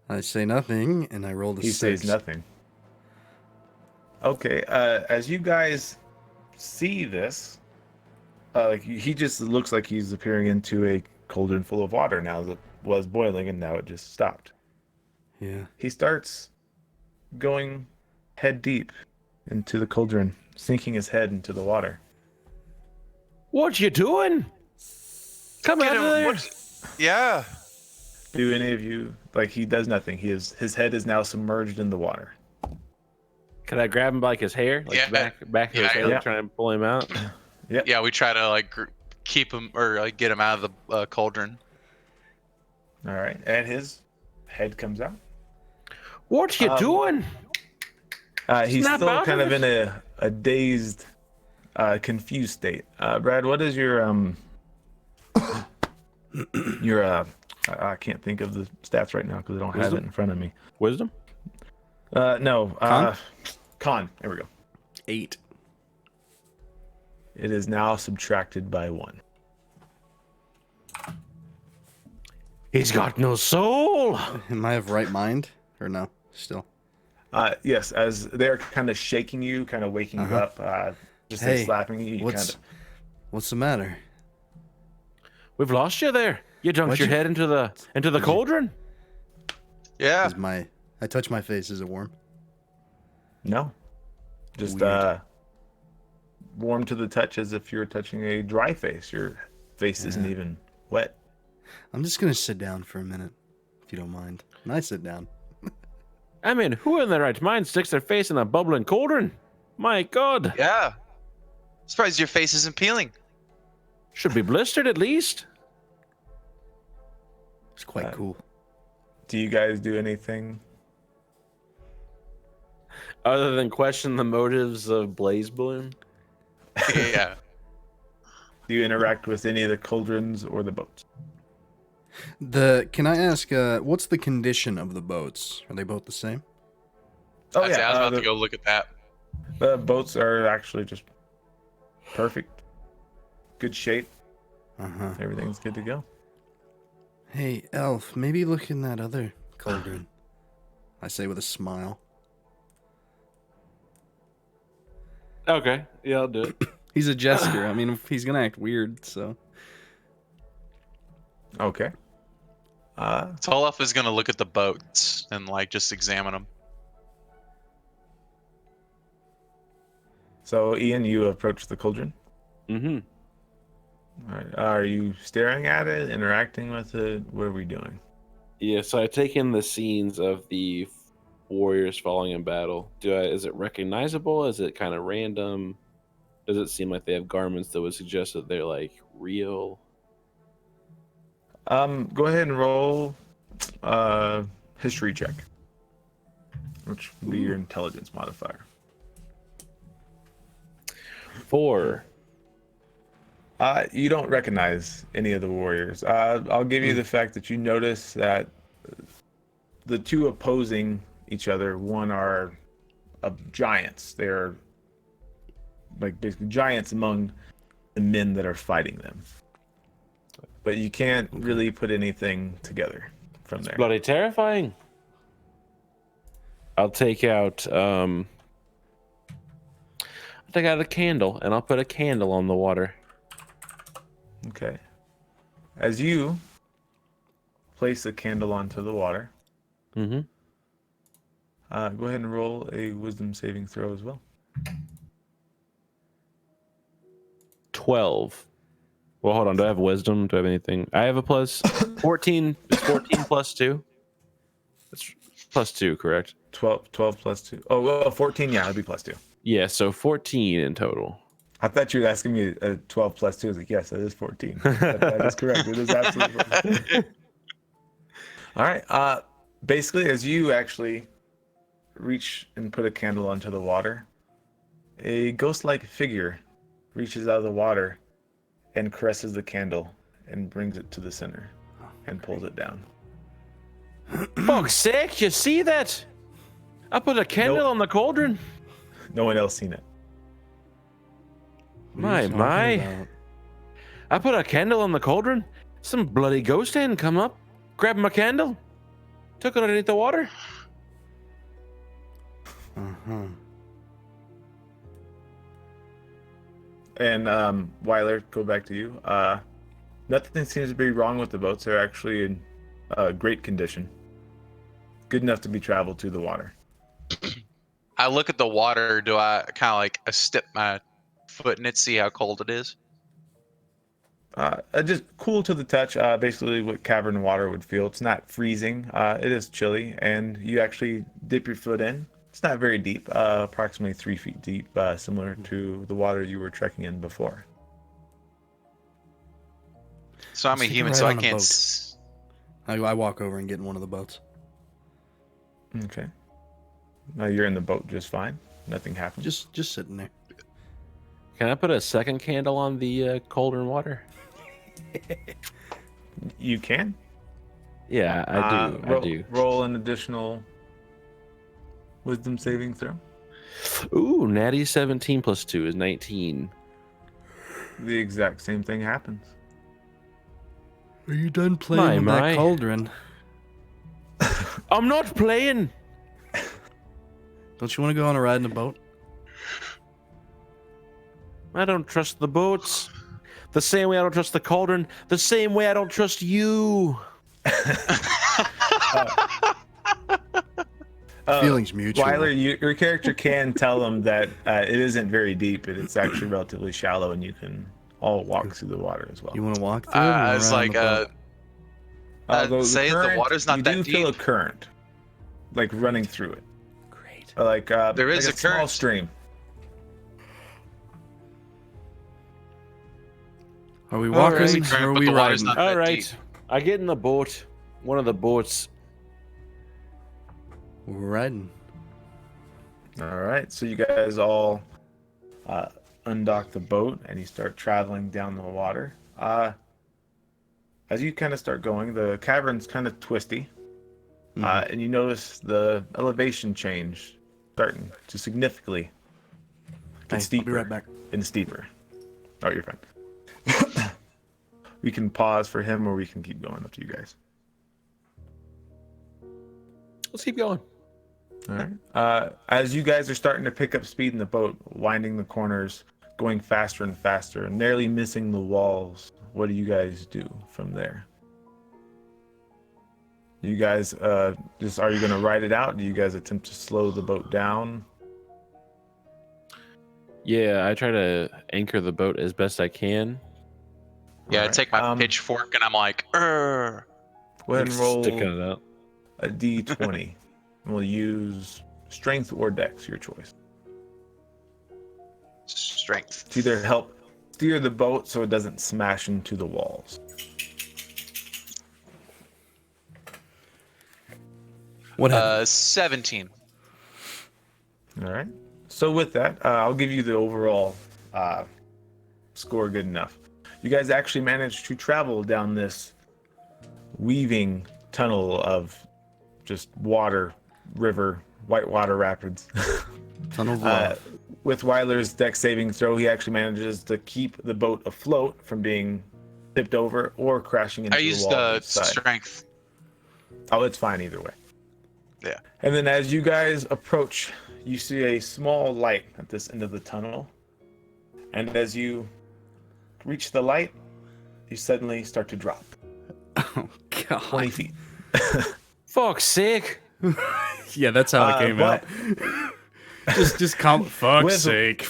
I say nothing, and I rolled a
He
6.
says nothing. Okay, as you guys see this, like he just looks like he's appearing into a cauldron full of water now that was boiling and now it just stopped.
Yeah.
He starts going head deep into the cauldron, sinking his head into the water.
What you doing? Come
Get
out
him,
of there.
Yeah.
Do any of you like he does nothing? His head is now submerged in the water.
Can I grab him by like his hair? Like
Yeah.
back of his
Yeah,
hair,
yeah.
try and pull him out?
Yeah, we try to like keep him or like get him out of the cauldron.
All right, and his head comes out.
What you doing?
He's
Snap
still
out
kind
of
of in a dazed, confused state. Brad, what is your I can't think of the stats right now because I don't have it in front of me.
Wisdom?
No.
Con?
Con. There we go.
8.
It is now subtracted by 1.
He's got no soul.
Am I of right mind? Or no? Still.
Yes, as they're kind of shaking you, kind of waking you up, just like
Hey,
slapping you.
what's the matter?
We've lost you there. You dunked
What'd
your
you-
head into the cauldron.
Yeah.
Is I touch my face, is it warm?
No. Just
Weird.
warm to the touch as if you're touching a dry face. Your face isn't even wet.
I'm just gonna sit down for a minute, if you don't mind. And I sit down.
I mean, who in their right mind sticks their face in a bubbling cauldron? My God.
Yeah. Surprised your face isn't peeling.
Should be blistered at least.
It's quite cool.
Do you guys do anything?
Other than question the motives of Blaze Bloom.
Yeah.
Do you interact with any of the cauldrons or the boats?
Can I ask, what's the condition of the boats? Are they both the same?
Oh
I was
yeah,
about to go look at that.
the boats are actually just perfect, good shape.
Uh-huh.
Everything's good to go.
Hey, Elf, maybe look in that other cauldron. I say with a smile.
Okay, yeah, I'll do it.
He's a jester. I mean, he's gonna act weird, so.
Okay.
Tolof is gonna look at the boats and like just examine them.
So Ian, you approach the cauldron.
Mm-hmm.
All right. Are you staring at it, interacting with it? What are we doing?
Yeah, so I take in the scenes of the warriors falling in battle. Is it recognizable? Is it kind of random? Does it seem like they have garments that would suggest that they're like real?
Go ahead and roll history check, which would be your intelligence modifier.
4.
You don't recognize any of the warriors. I'll give you the fact that you notice that the two opposing each other, one are of giants. They're like basically giants among the men that are fighting them. But you can't really put anything together from there.
Bloody terrifying. I'll take out a candle, and I'll put a candle on the water.
Okay. As you place a candle onto the water,
Mm-hmm.
go ahead and roll a wisdom saving throw as well.
12. Well, hold on. Do I have wisdom? Do I have anything? I have a plus 14. It's 14 plus 2. That's plus 2, correct?
12 plus 2. Oh, well, 14, yeah, it'd be plus 2.
Yeah, so 14 in total.
I thought you were asking me a 12 plus 2. I was like, yes, it is 14. That is correct. It is absolutely 14. All right. Basically, as you actually reach and put a candle onto the water, a ghost-like figure reaches out of the water and caresses the candle and brings it to the center and pulls it down.
Fuck's sake, you see that? I put a candle
Nope.
on the cauldron.
No one else seen it.
What are you talking
My.
about?
I put a candle on the cauldron. Some bloody ghost hand come up, grabbed my candle, took it underneath the water.
Uh-huh.
And Wyler, go back to you. Nothing seems to be wrong with the boats. They're actually in great condition. Good enough to be traveled to the water.
I look at the water. Do I kind of like step my foot in it, see how cold it is?
Just cool to the touch. Basically, what cavern water would feel. It's not freezing. It is chilly, and you actually dip your foot in. It's not very deep, approximately 3 feet deep, similar to the water you were trekking in before.
So I'm a
Sitting
human,
right
so I
on a
can't.
boat. I walk over and get in one of the boats.
Okay. Now you're in the boat just fine. Nothing happened.
Just sitting there.
Can I put a second candle on the cauldron water?
You can.
Yeah, I do. I do.
Roll an additional wisdom saving throw.
Ooh, natty 17 plus 2 is 19.
The exact same thing happens.
Are you done playing with that cauldron?
I'm not playing.
Don't you want to go on a ride in a boat?
I don't trust the boats. The same way I don't trust the cauldron. The same way I don't trust you.
Feelings mutual.
Wyler, your character can tell them that it isn't very deep. It's actually relatively shallow, and you can all walk through the water as well.
You want to walk through it?
I was like, say the water's not that
You do feel a
deep.
current, like running through it.
Great.
Like
There is
like
a
small
current.
stream.
Are we
There is a
walking
current,
or are
but
we
the water's
riding?
not
All
that
right.
deep.
I get in the boat. One of the boats.
We're riding.
All right, so you guys all undock the boat and you start traveling down the water. As you kind of start going, the cavern's kind of twisty, and you notice the elevation change starting to significantly get
Hey,
steeper
I'll be right back.
and steeper. Oh, you're fine. We can pause for him, or we can keep going. Up to you guys.
Let's keep going.
All right. As you guys are starting to pick up speed in the boat, winding the corners, going faster and faster, and nearly missing the walls, what do you guys do from there? You guys are you going to ride it out? Do you guys attempt to slow the boat down?
Yeah, I try to anchor the boat as best I can.
Yeah, I
Alright,
take my pitchfork and I'm like, "Urgh."
Go ahead and roll
Sticking it out.
a d20. We'll use strength or dex, your choice.
Strength.
To either help steer the boat so it doesn't smash into the walls.
What happened?
17.
All right. So with that, I'll give you the overall score good enough. You guys actually managed to travel down this weaving tunnel of just water, river, whitewater rapids.
Tunnel of love.
With Wyler's deck saving throw, he actually manages to keep the boat afloat from being tipped over or crashing into
I
the
used
wall on the side.
strength.
Oh, it's fine either way.
Yeah.
And then as you guys approach, you see a small light at this end of the tunnel. And as you reach the light, you suddenly start to drop
Oh, God.
20 feet.
Fuck's sake.
Yeah, that's how it came out. Just come. Fuck's
With-
sake.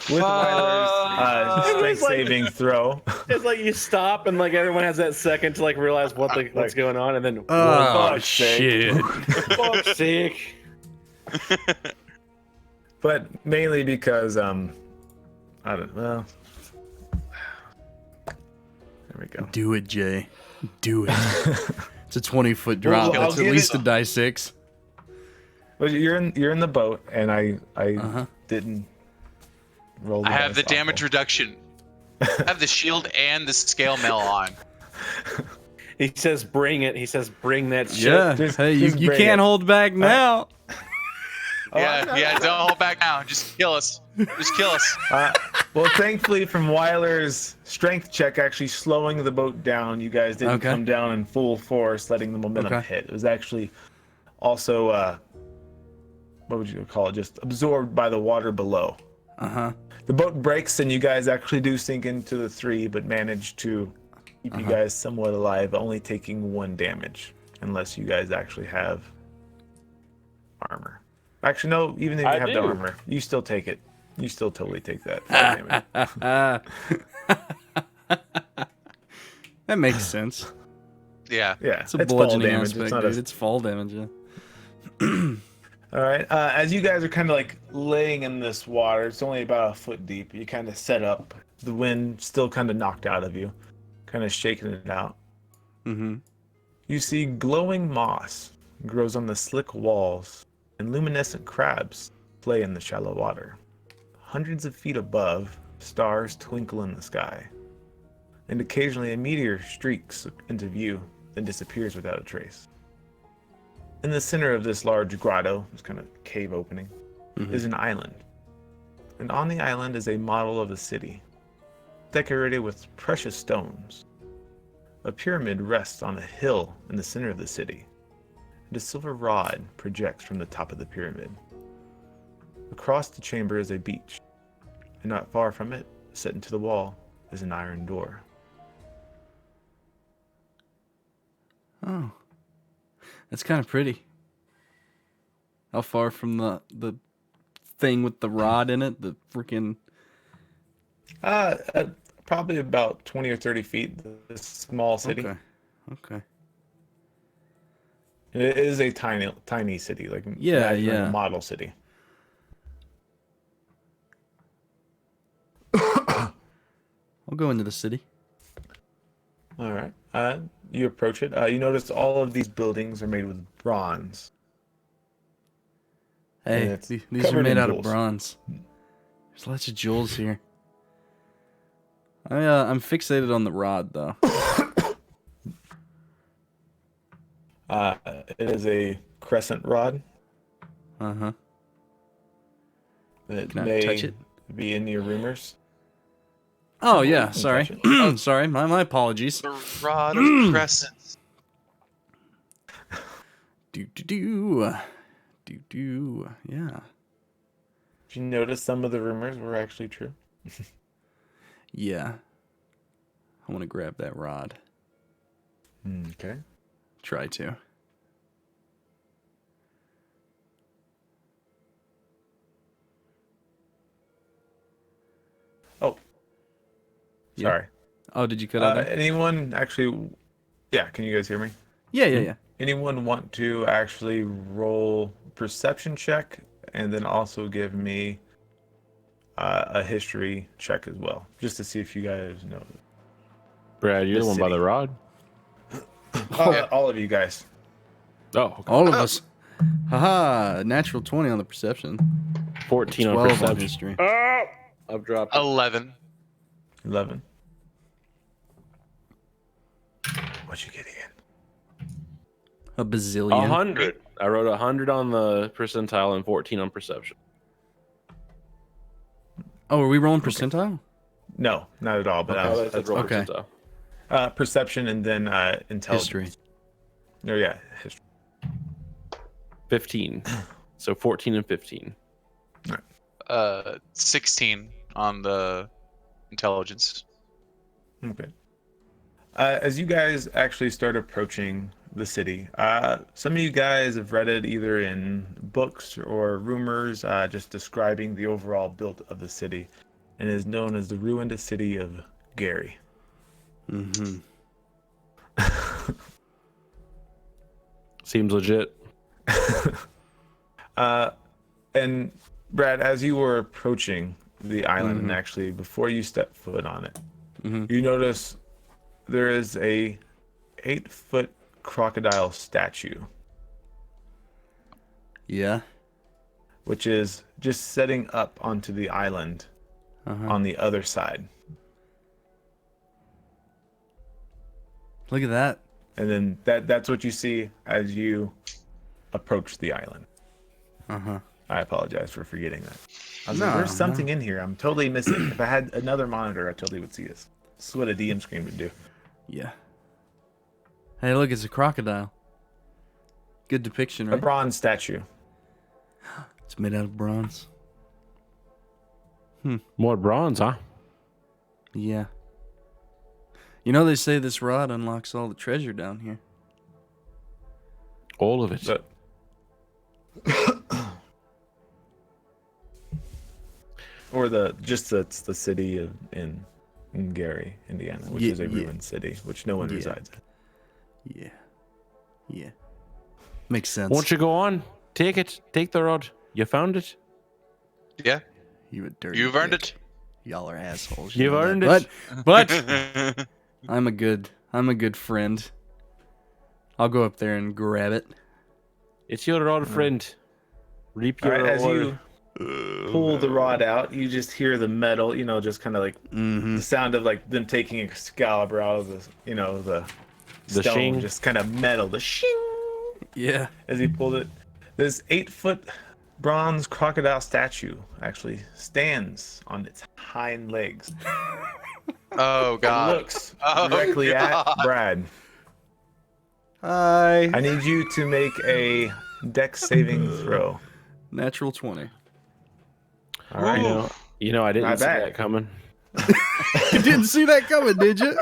With Wyler's strength
like-
saving throw.
It's like you stop and like everyone has that second to like realize what's going on, and then
Oh,
fuck's sake.
shit.
fuck's sake.
But mainly because, I don't know. There we go.
Do it, Jay. Do it. It's a 20-foot drop.
Well,
That's
I'll
at
give
least
it-
a die 6.
Well, you're in the boat, and I
Uh-huh.
didn't roll the
I have
dice
the damage
awful.
reduction. I have the shield and the scale mail on.
He says, "Bring it." He says, "Bring that shit."
Yeah.
Just-
Hey,
just
you
bring
can't
it.
hold back now.
Yeah, don't hold back now. Just kill us. Just kill us.
Well, thankfully, from Wyler's strength check actually slowing the boat down, you guys didn't
Okay.
come down in full force, letting the momentum
Okay.
hit. It was actually also, what would you call it, just absorbed by the water below.
Uh-huh.
The boat breaks, and you guys actually do sink into the 3, but manage to keep you guys somewhat alive, only taking 1 damage, unless you guys actually have armor. Actually, no, even if you
I
have the
do.
armor, you still take it. You still totally take that 5 damage.
That makes sense.
Yeah.
Yeah,
It's a
fall
bludgeoning
damage.
aspect,
It's not
dude.
a...
It's fall damage, yeah.
All right. As you guys are kind of like laying in this water, it's only about a foot deep. You kind of set up. The wind still kind of knocked out of you, kind of shaking it out.
Mm-hmm.
You see glowing moss grows on the slick walls, and luminescent crabs play in the shallow water. Hundreds of feet above, stars twinkle in the sky, and occasionally a meteor streaks into view, then disappears without a trace. In the center of this large grotto, this kind of cave opening, is an island. And on the island is a model of a city, decorated with precious stones. A pyramid rests on a hill in the center of the city, and a silver rod projects from the top of the pyramid. Across the chamber is a beach, and not far from it, set into the wall, is an iron door.
Oh. That's kind of pretty. How far from the thing with the rod in it? The freaking...
Probably about 20 or 30 feet, this small city.
Okay.
It is a tiny city, like
Yeah,
imagine like
yeah.
a model city.
I'll go into the city.
All right. You approach it. You notice all of these buildings are made with bronze.
Hey,
And it's
these are
covered
made
in
out of
jewels.
bronze. There's lots of jewels here. I'm fixated on the rod, though.
It is a crescent rod.
Uh-huh.
It
Can I
may
touch it?
be in your rumors.
Oh, yeah,
can
sorry.
touch
Sorry, my apologies.
The rod of crescents.
Do-do-do. Yeah.
Did you notice some of the rumors were actually true?
Yeah. I want to grab that rod.
Okay.
Try to.
Oh.
Yeah.
Sorry.
Oh, did you cut out there?
Anyone actually... Yeah, can you guys hear me?
Yeah.
Anyone want to actually roll perception check and then also give me a history check as well, just to see if you guys know.
Brad, you're the one by
city.
the rod.
All of you guys.
Oh, okay.
All of us. Haha, natural 20 on the perception.
14 on
12 on
perception.
history.
I've dropped it.
11.
11. What you get, Ian?
A bazillion.
100. I wrote 100 on the percentile and 14 on perception.
Oh, are we rolling percentile?
No, not at all. But
I said roll
okay.
percentile.
perception and then intelligence.
History.
Oh yeah, history.
15. So 14 and 15.
16 on the intelligence.
Okay. As you guys actually start approaching the city, some of you guys have read it either in books or rumors, just describing the overall build of the city, and is known as the ruined city of Gary.
Mm-hmm.
Seems legit.
And Brad, as you were approaching the island, and actually before you step foot on it, you notice there is a 8-foot crocodile statue,
Yeah.
which is just setting up onto the island on the other side.
Look at that.
And then that's what you see as you approach the island. I apologize for forgetting that. I was like, there's something in here I'm totally missing. If I had another monitor, I totally would see this. This is what a DM screen would do.
Yeah. Hey, look, it's a crocodile. Good depiction,
A
right?
bronze statue.
It's made out of bronze.
More bronze, huh?
Yeah. You know, they say this rod unlocks all the treasure down here.
All of it.
So, or it's the city of in Gary, Indiana, which is a ruined city, which no one resides in.
Yeah. Yeah. Makes sense.
Won't you go on? Take it. Take the rod. You found it.
Yeah,
You a dirty
you've earned
dick.
it.
Y'all are assholes.
You've
know
earned
that.
it.
But I'm a good friend. I'll go up there and grab it.
It's your rod, friend. Reap
All
your
right, as
reward.
you pull the rod out, you just hear the metal, just kind of like the sound of like them taking Excalibur out of the
The
stone,
shing.
just kind of metal, the shing.
Yeah.
As he pulled it, this 8-foot bronze crocodile statue actually stands on its hind legs.
Oh
It
god.
looks directly at Brad.
Hi.
I need you to make a dex saving throw.
Natural 20.
All right.
You know, I didn't
Not
see
bad.
that coming.
You didn't see that coming, did you?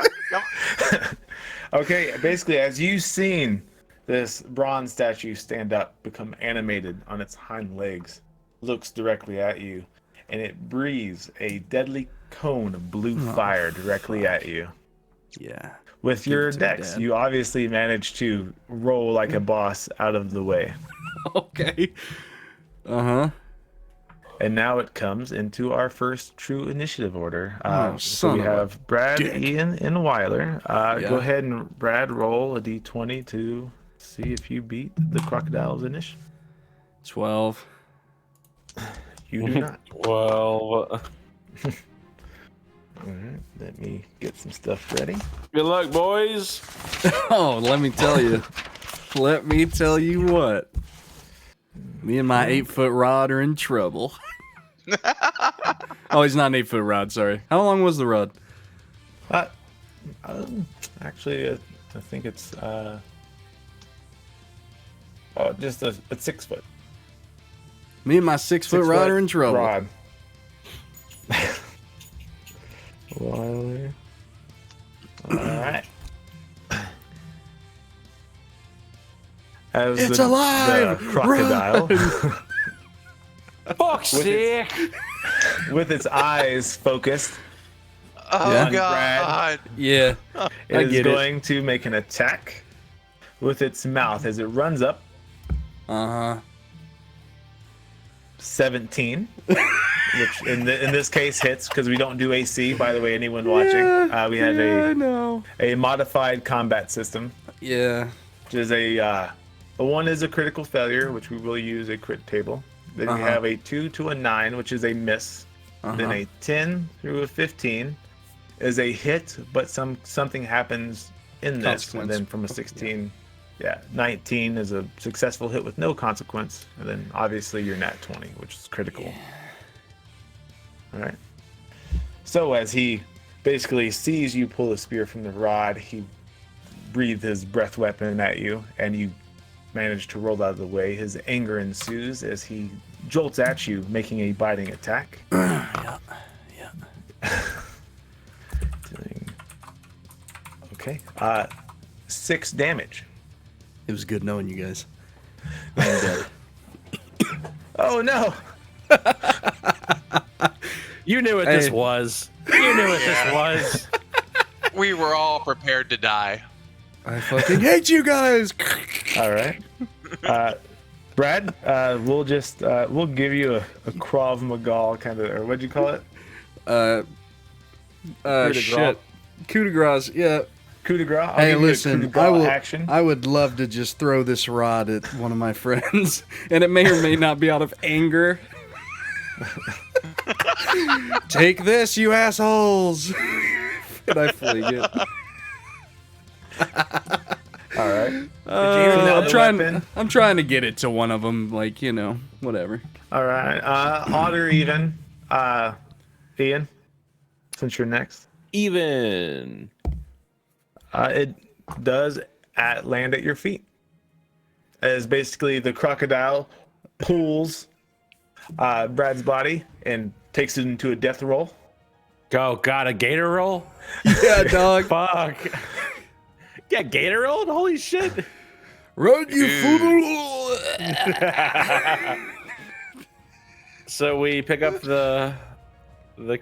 Okay, basically, as you've seen this bronze statue stand up, become animated on its hind legs, looks directly at you, and it breathes a deadly cone of blue fire directly at you.
Yeah.
With
Give
your
it to me,
dex,
Dad.
you obviously managed to roll like a boss out of the way.
Okay. Uh-huh.
And now it comes into our first true initiative order.
Oh,
So we
son of a
have Brad,
dick.
Ian, and Wyler.
Yeah.
Go ahead and Brad roll a d20 to see if you beat the crocodile's initiative.
12.
You do not.
Well,
All right, let me get some stuff ready.
good luck, boys.
Oh, let me tell you. Let me tell you what. Me and my 8-foot rod are in trouble. Oh, he's not an 8-foot rod, sorry. How long was the rod?
Actually, I think it's just a 6 foot.
Me and my 6-foot rod are in trouble.
Rod. Wyler. All right. As
It's alive!
The crocodile,
Fuck's sake.
with its eyes focused,
Oh
Yeah.
god.
Yeah. I
is
get it.
going to make an attack with its mouth as it runs up.
Uh-huh.
17, which in this case hits because we don't do AC. By the way, anyone watching, we have
I know.
a modified combat system,
Yeah.
which is a 1 is a critical failure, which we will use a crit table. Then we
Uh-huh.
have a 2 to a 9, which is a miss. Then a 10 through a 15 is a hit, but something happens in this, and
Consequence.
then from a 16 Yeah, 19 is a successful hit with no consequence, and then obviously your nat 20, which is critical. All right. So as he basically sees you pull a spear from the rod, he breathed his breath weapon at you, and you manage to roll out of the way. His anger ensues as he jolts at you, making a biting attack.
Yeah.
Okay. 6 damage.
It was good knowing you guys.
I'm dead.
Oh no!
You knew what
Hey.
this was. You knew what this was.
We were all prepared to die.
I fucking hate you guys.
All right. Brad, we'll give you a Krav Maga kind of, or what'd you call it?
Shit. Coup de grace. Yeah.
Coup de grace. I'll
Hey,
give you a
listen.
coup de grace action.
I would love to just throw this rod at one of my friends, and it may or may not be out of anger. Take this, you assholes! And I fling it.
All right.
I'm trying to get it to one of them, like, you know, whatever.
All right. Odd or even. Ian, since you're next.
Even.
It does land at your feet. As basically the crocodile pulls Brad's body and takes it into a death roll.
Oh, God, a gator roll?
Yeah, dog.
Fuck. Yeah, gator roll? Holy shit.
Run, you fool!
So we pick up the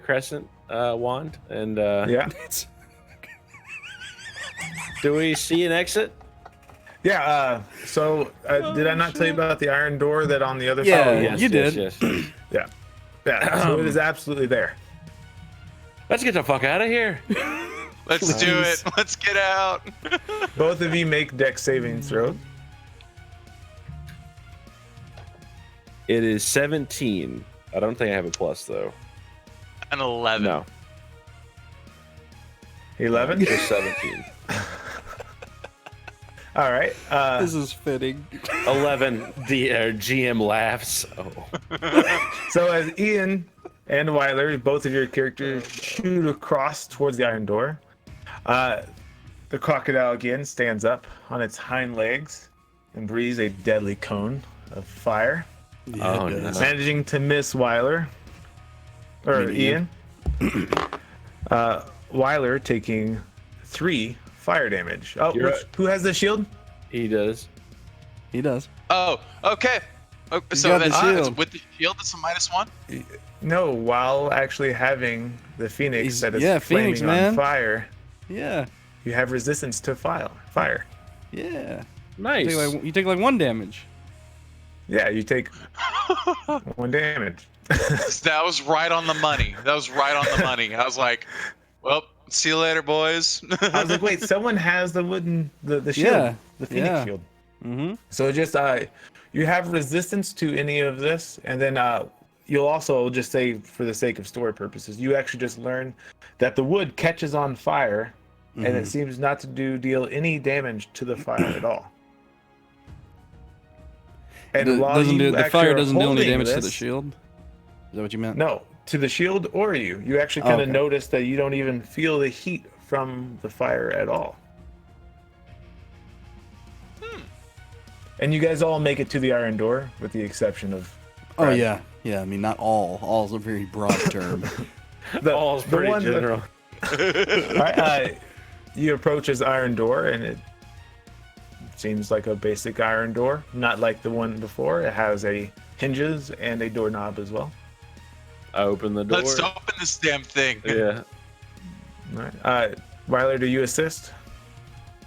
crescent wand and
Yeah.
do we see an exit?
Yeah. So did I not tell you about the iron door that on the other
Yeah.
side?
Yes,
you
yes,
did.
yes.
Yeah. Yeah. So it is absolutely there.
Let's get the fuck out of here.
Let's do it. Let's get out.
Both of you make dex saving throws.
It is 17. I don't think I have a plus though.
An 11.
No,
11.
it's 17.
All right.
This is fitting.
11. The GM laughs. Oh.
So as Ian and Wyler, both of your characters shoot across towards the iron door, the crocodile again stands up on its hind legs and breathes a deadly cone of fire,
Oh,
it does.
no.
managing to miss Wyler or
You mean
Ian. Wyler taking 3 fire damage. Oh,
You're
who has the shield?
He does.
He does.
Oh, okay. Oh, so
got the
that's
shield.
with the shield, it's a -1?
No, while actually having the phoenix
He's-
that is
yeah,
flaming
Phoenix,
on
man.
fire,
Yeah.
you have resistance to fire.
Yeah.
Nice.
You take like 1 damage.
Yeah, you take 1 damage.
That was right on the money. That was right on the money. I was like, well, see you later, boys.
I was like, wait, someone has the wooden, the shield,
Yeah,
the phoenix
yeah.
shield.
Mm-hmm.
So just you have resistance to any of this, and then you'll also just say, for the sake of story purposes, you actually just learn that the wood catches on fire, and it seems not to deal any damage to the fire at all. And while you
The
actually
fire
are
doesn't do any
holding
damage to the
this-
shield? Is that what you meant?
No, to the shield or you. You actually kind of
Okay.
notice that you don't even feel the heat from the fire at all. And you guys all make it to the iron door, with the exception of.
Oh,
Brad.
yeah. Yeah, I mean, not all. All is a very broad term.
All's pretty
one that-
general.
All right, you approach his iron door, and it seems like a basic iron door, not like the one before. It has hinges and a doorknob as well.
I open the door.
Let's open this damn thing.
Yeah.
All right, Wyler, do you assist?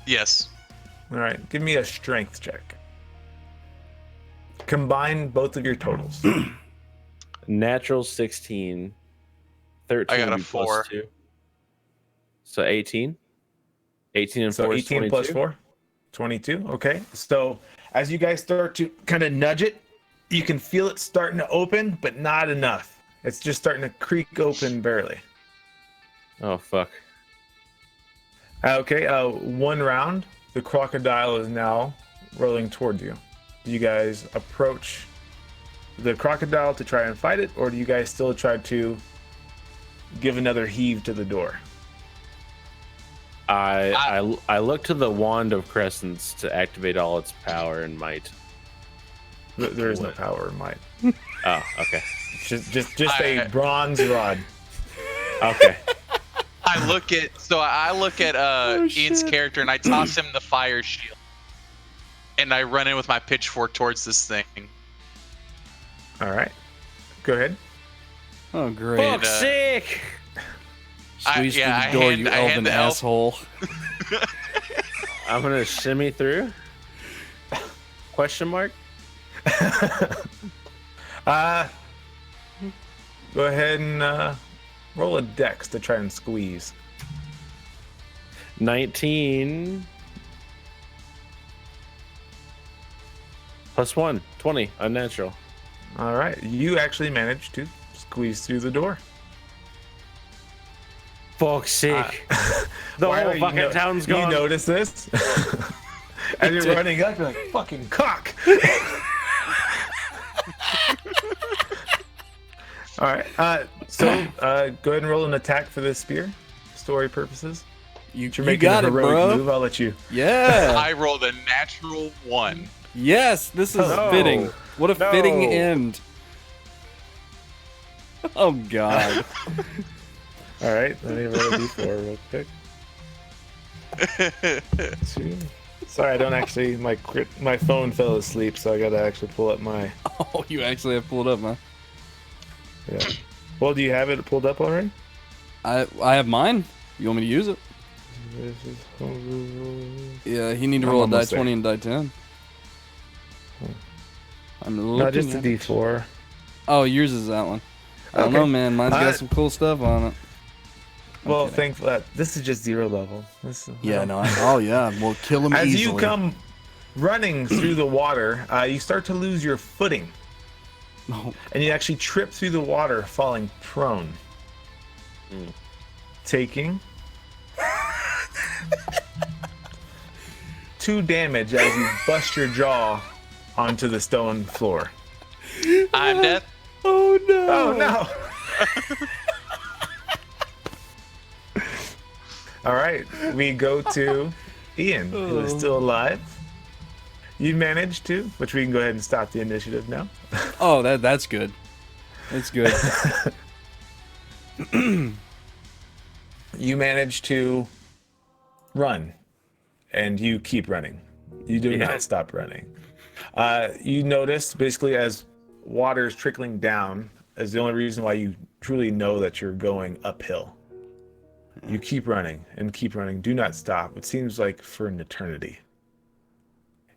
Yes.
All right, give me a strength check. Combine both of your totals.
Natural 16. 13.
I got a
would be plus
4.
2. So 18. 18 and 4
So
is
18 plus
22.
4, 22. Okay. So as you guys start to kind of nudge it, you can feel it starting to open, but not enough. It's just starting to creak open barely.
Oh, fuck.
Okay. 1 round. The crocodile is now rolling towards you. Do you guys approach the crocodile to try and fight it, or do you guys still try to give another heave to the door?
I look to the wand of crescents to activate all its power and might.
There is no power in might.
Oh, okay.
Just a bronze rod.
Okay.
I look at Ian's character and I toss him the fire shield. And I run in with my pitchfork towards this thing.
All right. Go ahead.
Oh, great.
Fuck's sake!
Squeeze through the door, you elven asshole.
I'm gonna shimmy through. Question mark?
Go ahead and roll a dex to try and squeeze.
19 plus 1, 20, unnatural.
All right. You actually managed to squeeze through the door.
Fuck's sake. The
Wyler,
whole fucking town's gone.
You notice this? As you're running up, you're like, fucking cock! All right. So go ahead and roll an attack for this spear, story purposes.
You
Making
got
a
it,
heroic
bro.
move, I'll let you.
Yeah.
I rolled a natural 1.
Yes, this is
No.
fitting. What a
No.
fitting end. Oh, God.
All right. Let me roll a d4 real quick. 2. Sorry, I don't actually. My phone fell asleep, so I gotta actually pull up my.
Oh, you actually have pulled up, huh?
Yeah. Well, do you have it pulled up already?
I have mine. You want me to use it?
This is
Yeah, you need to
I'm
roll a die
almost there.
20 and die 10. I'm looking
No, just a
at-
d4.
Oh, yours is that one. I don't
Okay.
know, man. Mine's got some cool stuff on it.
Well,
kidding.
thankful that this is just 0 level.
Yeah, no. Oh, yeah. We'll kill him
As
easily.
you come running through the water, you start to lose your footing,
Oh,
and you actually trip through the water, falling prone, taking 2 damage as you bust your jaw onto the stone floor.
I'm dead.
oh no.
Oh no! All right, we go to Ian, who is still alive. You managed to, which we can go ahead and stop the initiative now.
Oh, that's good. That's good.
You managed to run, and you keep running. You do not stop running. You notice, basically, as water is trickling down, is the only reason why you truly know that you're going uphill. You keep running and keep running. Do not stop. It seems like for an eternity.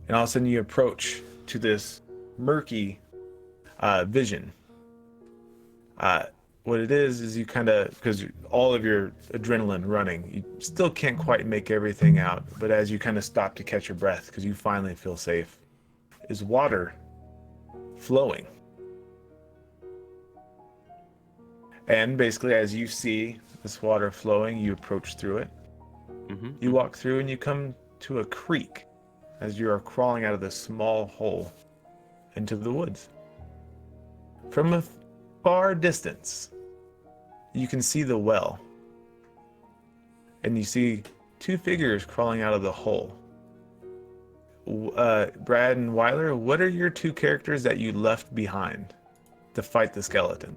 And all of a sudden you approach to this murky vision. What it is you kind of, because all of your adrenaline running, you still can't quite make everything out. But as you kind of stop to catch your breath, because you finally feel safe, is water flowing. And basically, as you see this water flowing, you approach through it. You walk through and you come to a creek as you are crawling out of this small hole into the woods. From a far distance, you can see the well. And you see 2 figures crawling out of the hole. Brad and Wyler, what are your 2 characters that you left behind to fight the skeleton?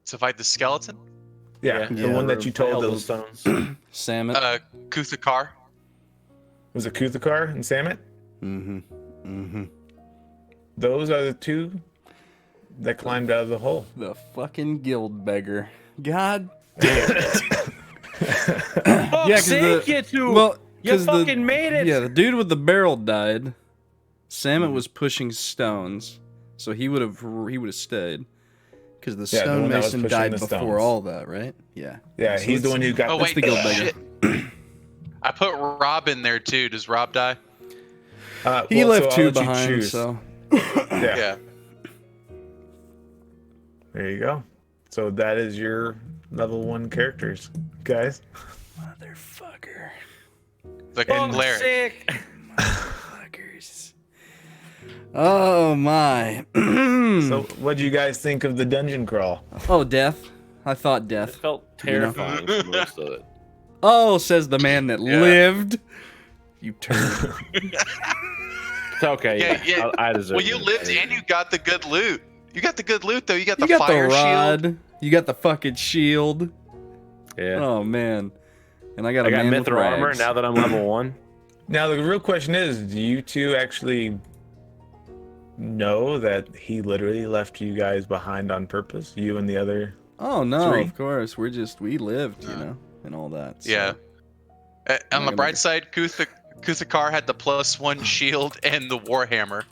To fight the skeleton?
Yeah, the one that you told
the
those.
stones.
Salmon.
Kuthakar.
Was it Kuthakar and Samet? Those are the 2 that climbed out of the hole.
The fucking guild beggar. God damn it. Yeah,
Sake, you two!
Well,
You
'cause
fucking made it!
Yeah, the dude with the barrel died. Samet was pushing stones, so he would have stayed. Because the
Yeah, the one that was
stonemason
pushing
died
the
before
stones.
all that, right? Yeah.
Yeah,
So
he's the
it's-
one who got
Oh,
That's
wait,
the guild beggar.
shit. I put Rob in there too. Does Rob die?
He left
I'll
2
let you
behind,
choose.
so.
Yeah.
Yeah.
There you go. So that is your level 1 characters, guys.
Motherfucker.
The cleric.
Sick.
Fuckers. Oh my.
So, what do you guys think of the dungeon crawl?
Oh, death. I thought
It
death.
felt terrifying for most of it.
Oh, says the man that
Yeah.
lived. You turd.
It's okay.
Yeah.
I deserve
Well, you
it.
lived and you got the good loot. You got the good loot though. You got the
You got the
fire
rod.
shield.
You got the fucking shield.
Yeah.
Oh man. And I got
I
a
got
man with
mithril armor
rags.
now that I'm level 1.
Now, the real question is, do you two actually know that he literally left you guys behind on purpose? You and the other?
Oh no,
Three?
of course. We lived, you know, and all that. So.
Yeah. On
I'm
the
gonna-
bright side, Kuthakar had the +1 shield and the warhammer.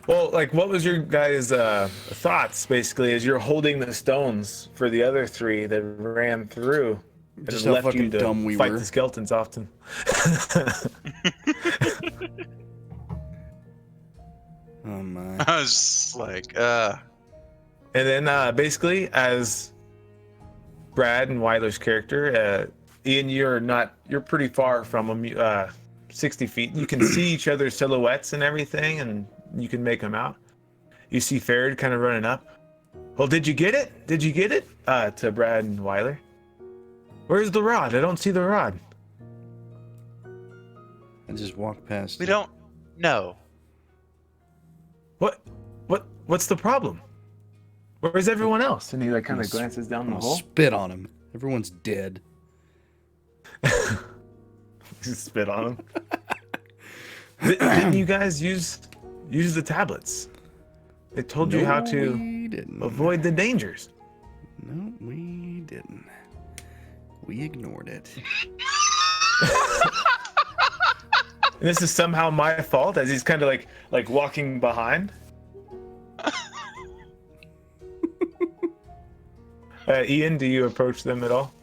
Well, like, what was your guys' thoughts, basically, as you're holding the stones for the other 3 that ran through and
Just how
left you
fucking
to
dumb we
fight
were.
the skeletons often?
Oh my.
I was just like,
And then, basically, as Brad and Wyler's character, Ian, you're pretty far from him, 60 feet. You can see each other's silhouettes and everything, and you can make them out. You see Farad kind of running up. Well, did you get it? Did you get it? To Brad and Wyler. Where's the rod? I don't see the rod.
I just walked past.
we
it.
don't know.
What's the problem? Where's everyone else? And he like kind
I'm
of
gonna
glances down
I'm
the
gonna
hole.
spit on him. Everyone's dead.
Spit on him. Didn't you guys use the tablets? They told you how to
We didn't.
avoid the dangers.
No, we didn't. We ignored it.
And this is somehow my fault, as he's kind of like walking behind. Ian, do you approach them at all?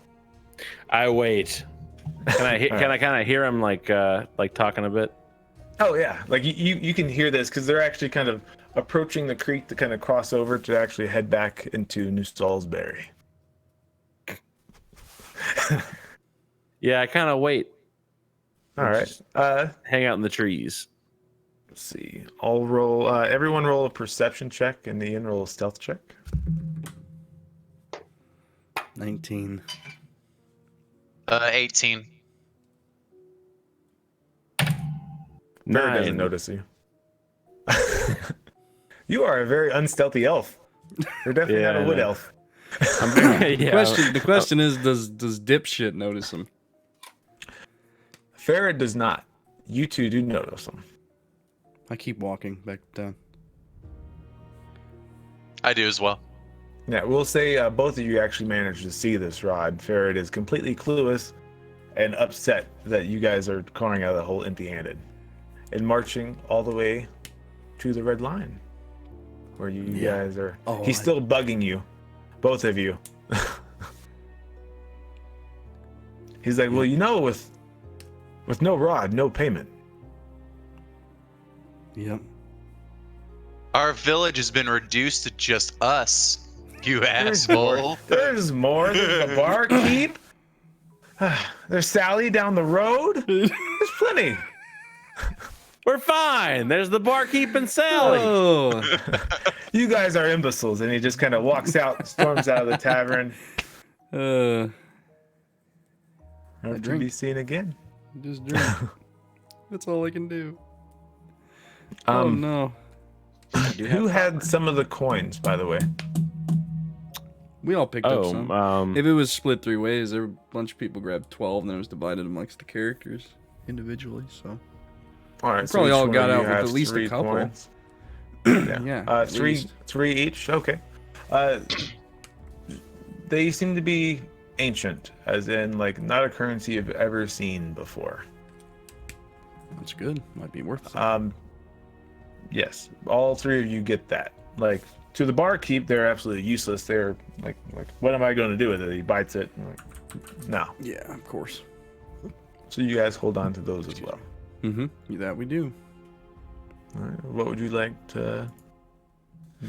I wait. Can I kind of hear him like talking a bit?
Oh yeah, like you can hear this because they're actually kind of approaching the creek to kind of cross over to actually head back into New Salisbury.
Yeah, I kind of wait.
All right.
Hang out in the trees.
Let's see. I'll roll. Everyone roll a perception check, and Ian roll a stealth check.
19.
18.
Barry doesn't
9.
notice you. You are a very unstealthy elf. You're definitely
Yeah,
not a
I
wood
know.
elf.
I'm very, yeah,
The question is, does dipshit notice him?
Farad does not. You two do notice him.
I keep walking back down.
I do as well.
Yeah, we'll say both of you actually managed to see this rod. Farad is completely clueless and upset that you guys are crawling out of the hole empty-handed and marching all the way to the red line where you
Yeah.
guys are.
Oh,
He's still bugging you, both of you. He's like, well, you know, with no rod, no payment.
Yep.
Our village has been reduced to just us. You
There's
asshole.
more. There's more. There's the barkeep. There's Sally down the road. There's plenty.
we're fine. There's the barkeep and Sally.
Oh.
You guys are imbeciles. And he just kind of walks out, storms out of the tavern,
Uh.
never to
drink.
be seen again.
Just drink. That's all I can do. Oh no.
Who had some of the coins, by the way?
We all picked up
Oh,
some. If it was split 3 ways, there were a bunch of people grabbed 12, and then it was divided amongst the characters individually. So
All right,
probably
each
all
one
got
of
out
you
with
has
at least a
3
couple.
coins.
yeah, at
Three
least.
each. Okay. They seem to be ancient, as in like not a currency you've ever seen before.
That's good. Might be worth it.
Yes, all 3 of you get that. Like to the barkeep, they're absolutely useless. They're like what am I going to do with it? He bites it. I'm like, no.
Yeah, of course.
So you guys hold on to those as well.
Mm-hmm. That we do.
All right. What would you like to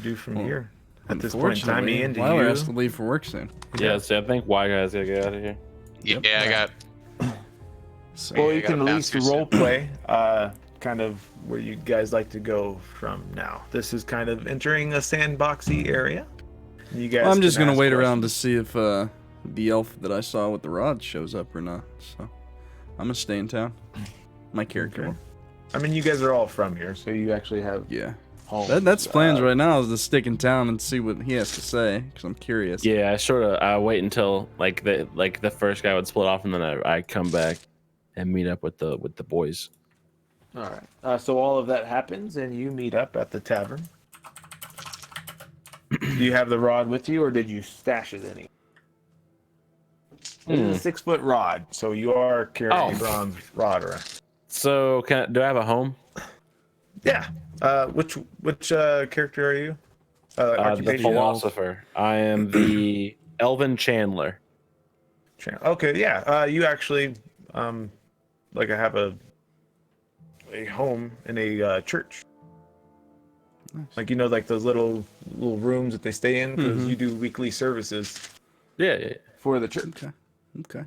do from
Well,
here? At this point in time,
Unfortunately,
Ian, do
Wyler
you?
has to leave for work soon.
Yeah, so I think Y guys gotta get out of here.
Yeah,
Yep.
I got.
So,
Well,
I
you
gotta
can at
bounce
least
too soon.
role play, kind of where you guys like to go from now. This is kind of entering a sandboxy area. You guys.
well, I'm just
can
gonna
ask
wait around to
questions.
see if the elf that I saw with the rod shows up or not. So I'm gonna stay in town. My character.
Okay.
will.
I mean, you guys are all from here, so you actually have
Yeah.
homes.
That's plans
Uh,
right now is to stick in town and see what he has to say because I'm curious.
Yeah, I wait until the first guy would split off, and then I come back and meet up with the boys.
All right. So all of that happens, and you meet up at the tavern. Do you have the rod with you, or did you stash it anywhere? It is a 6-foot rod, so you are carrying a bronze rod around.
So do I have a home?
Yeah. Which character are you?
The
Occupation?
philosopher. I am the Elven Chandler.
Okay, yeah. You actually, like, I have a home in a church.
Nice.
Like, like those little rooms that they stay in because you do weekly services
Yeah.
for the church.
Okay. Okay.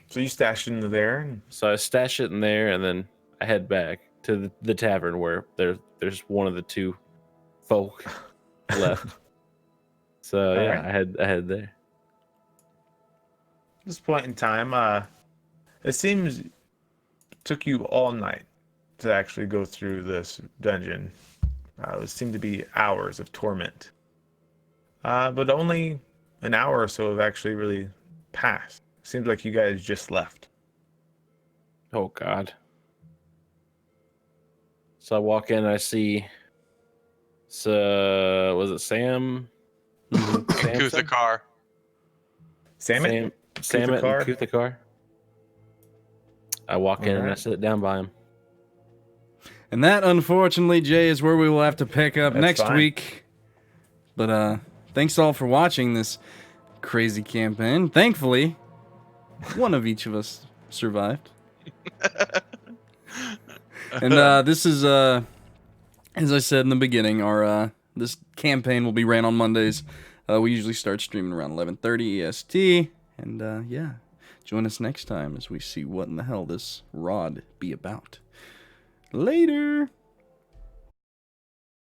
So you stash it into there. And
So I stash it in there, and then I head back to the tavern where there's one of the two folk left. So yeah,
right.
I head there.
at this point in time, it seems it took you all night to actually go through this dungeon. It seemed to be hours of torment. But only an hour or so have actually really passed. Seems like you guys just left.
Oh God. So I walk in and I see. So was it Sam? Samson?
Kuthakar.
Salmon?
Samet
Kuthakar?
and Kuthakar. I walk in and I
Alright.
sit down by him.
And that, unfortunately, Jay, is where we will have to pick up
That's
next
fine.
week. But thanks all for watching this crazy campaign. Thankfully, one of each of us survived. And this is, as I said in the beginning, our this campaign will be ran on Mondays. We usually start streaming around 11:30 EST. And yeah, join us next time as we see what in the hell this rod be about. Later.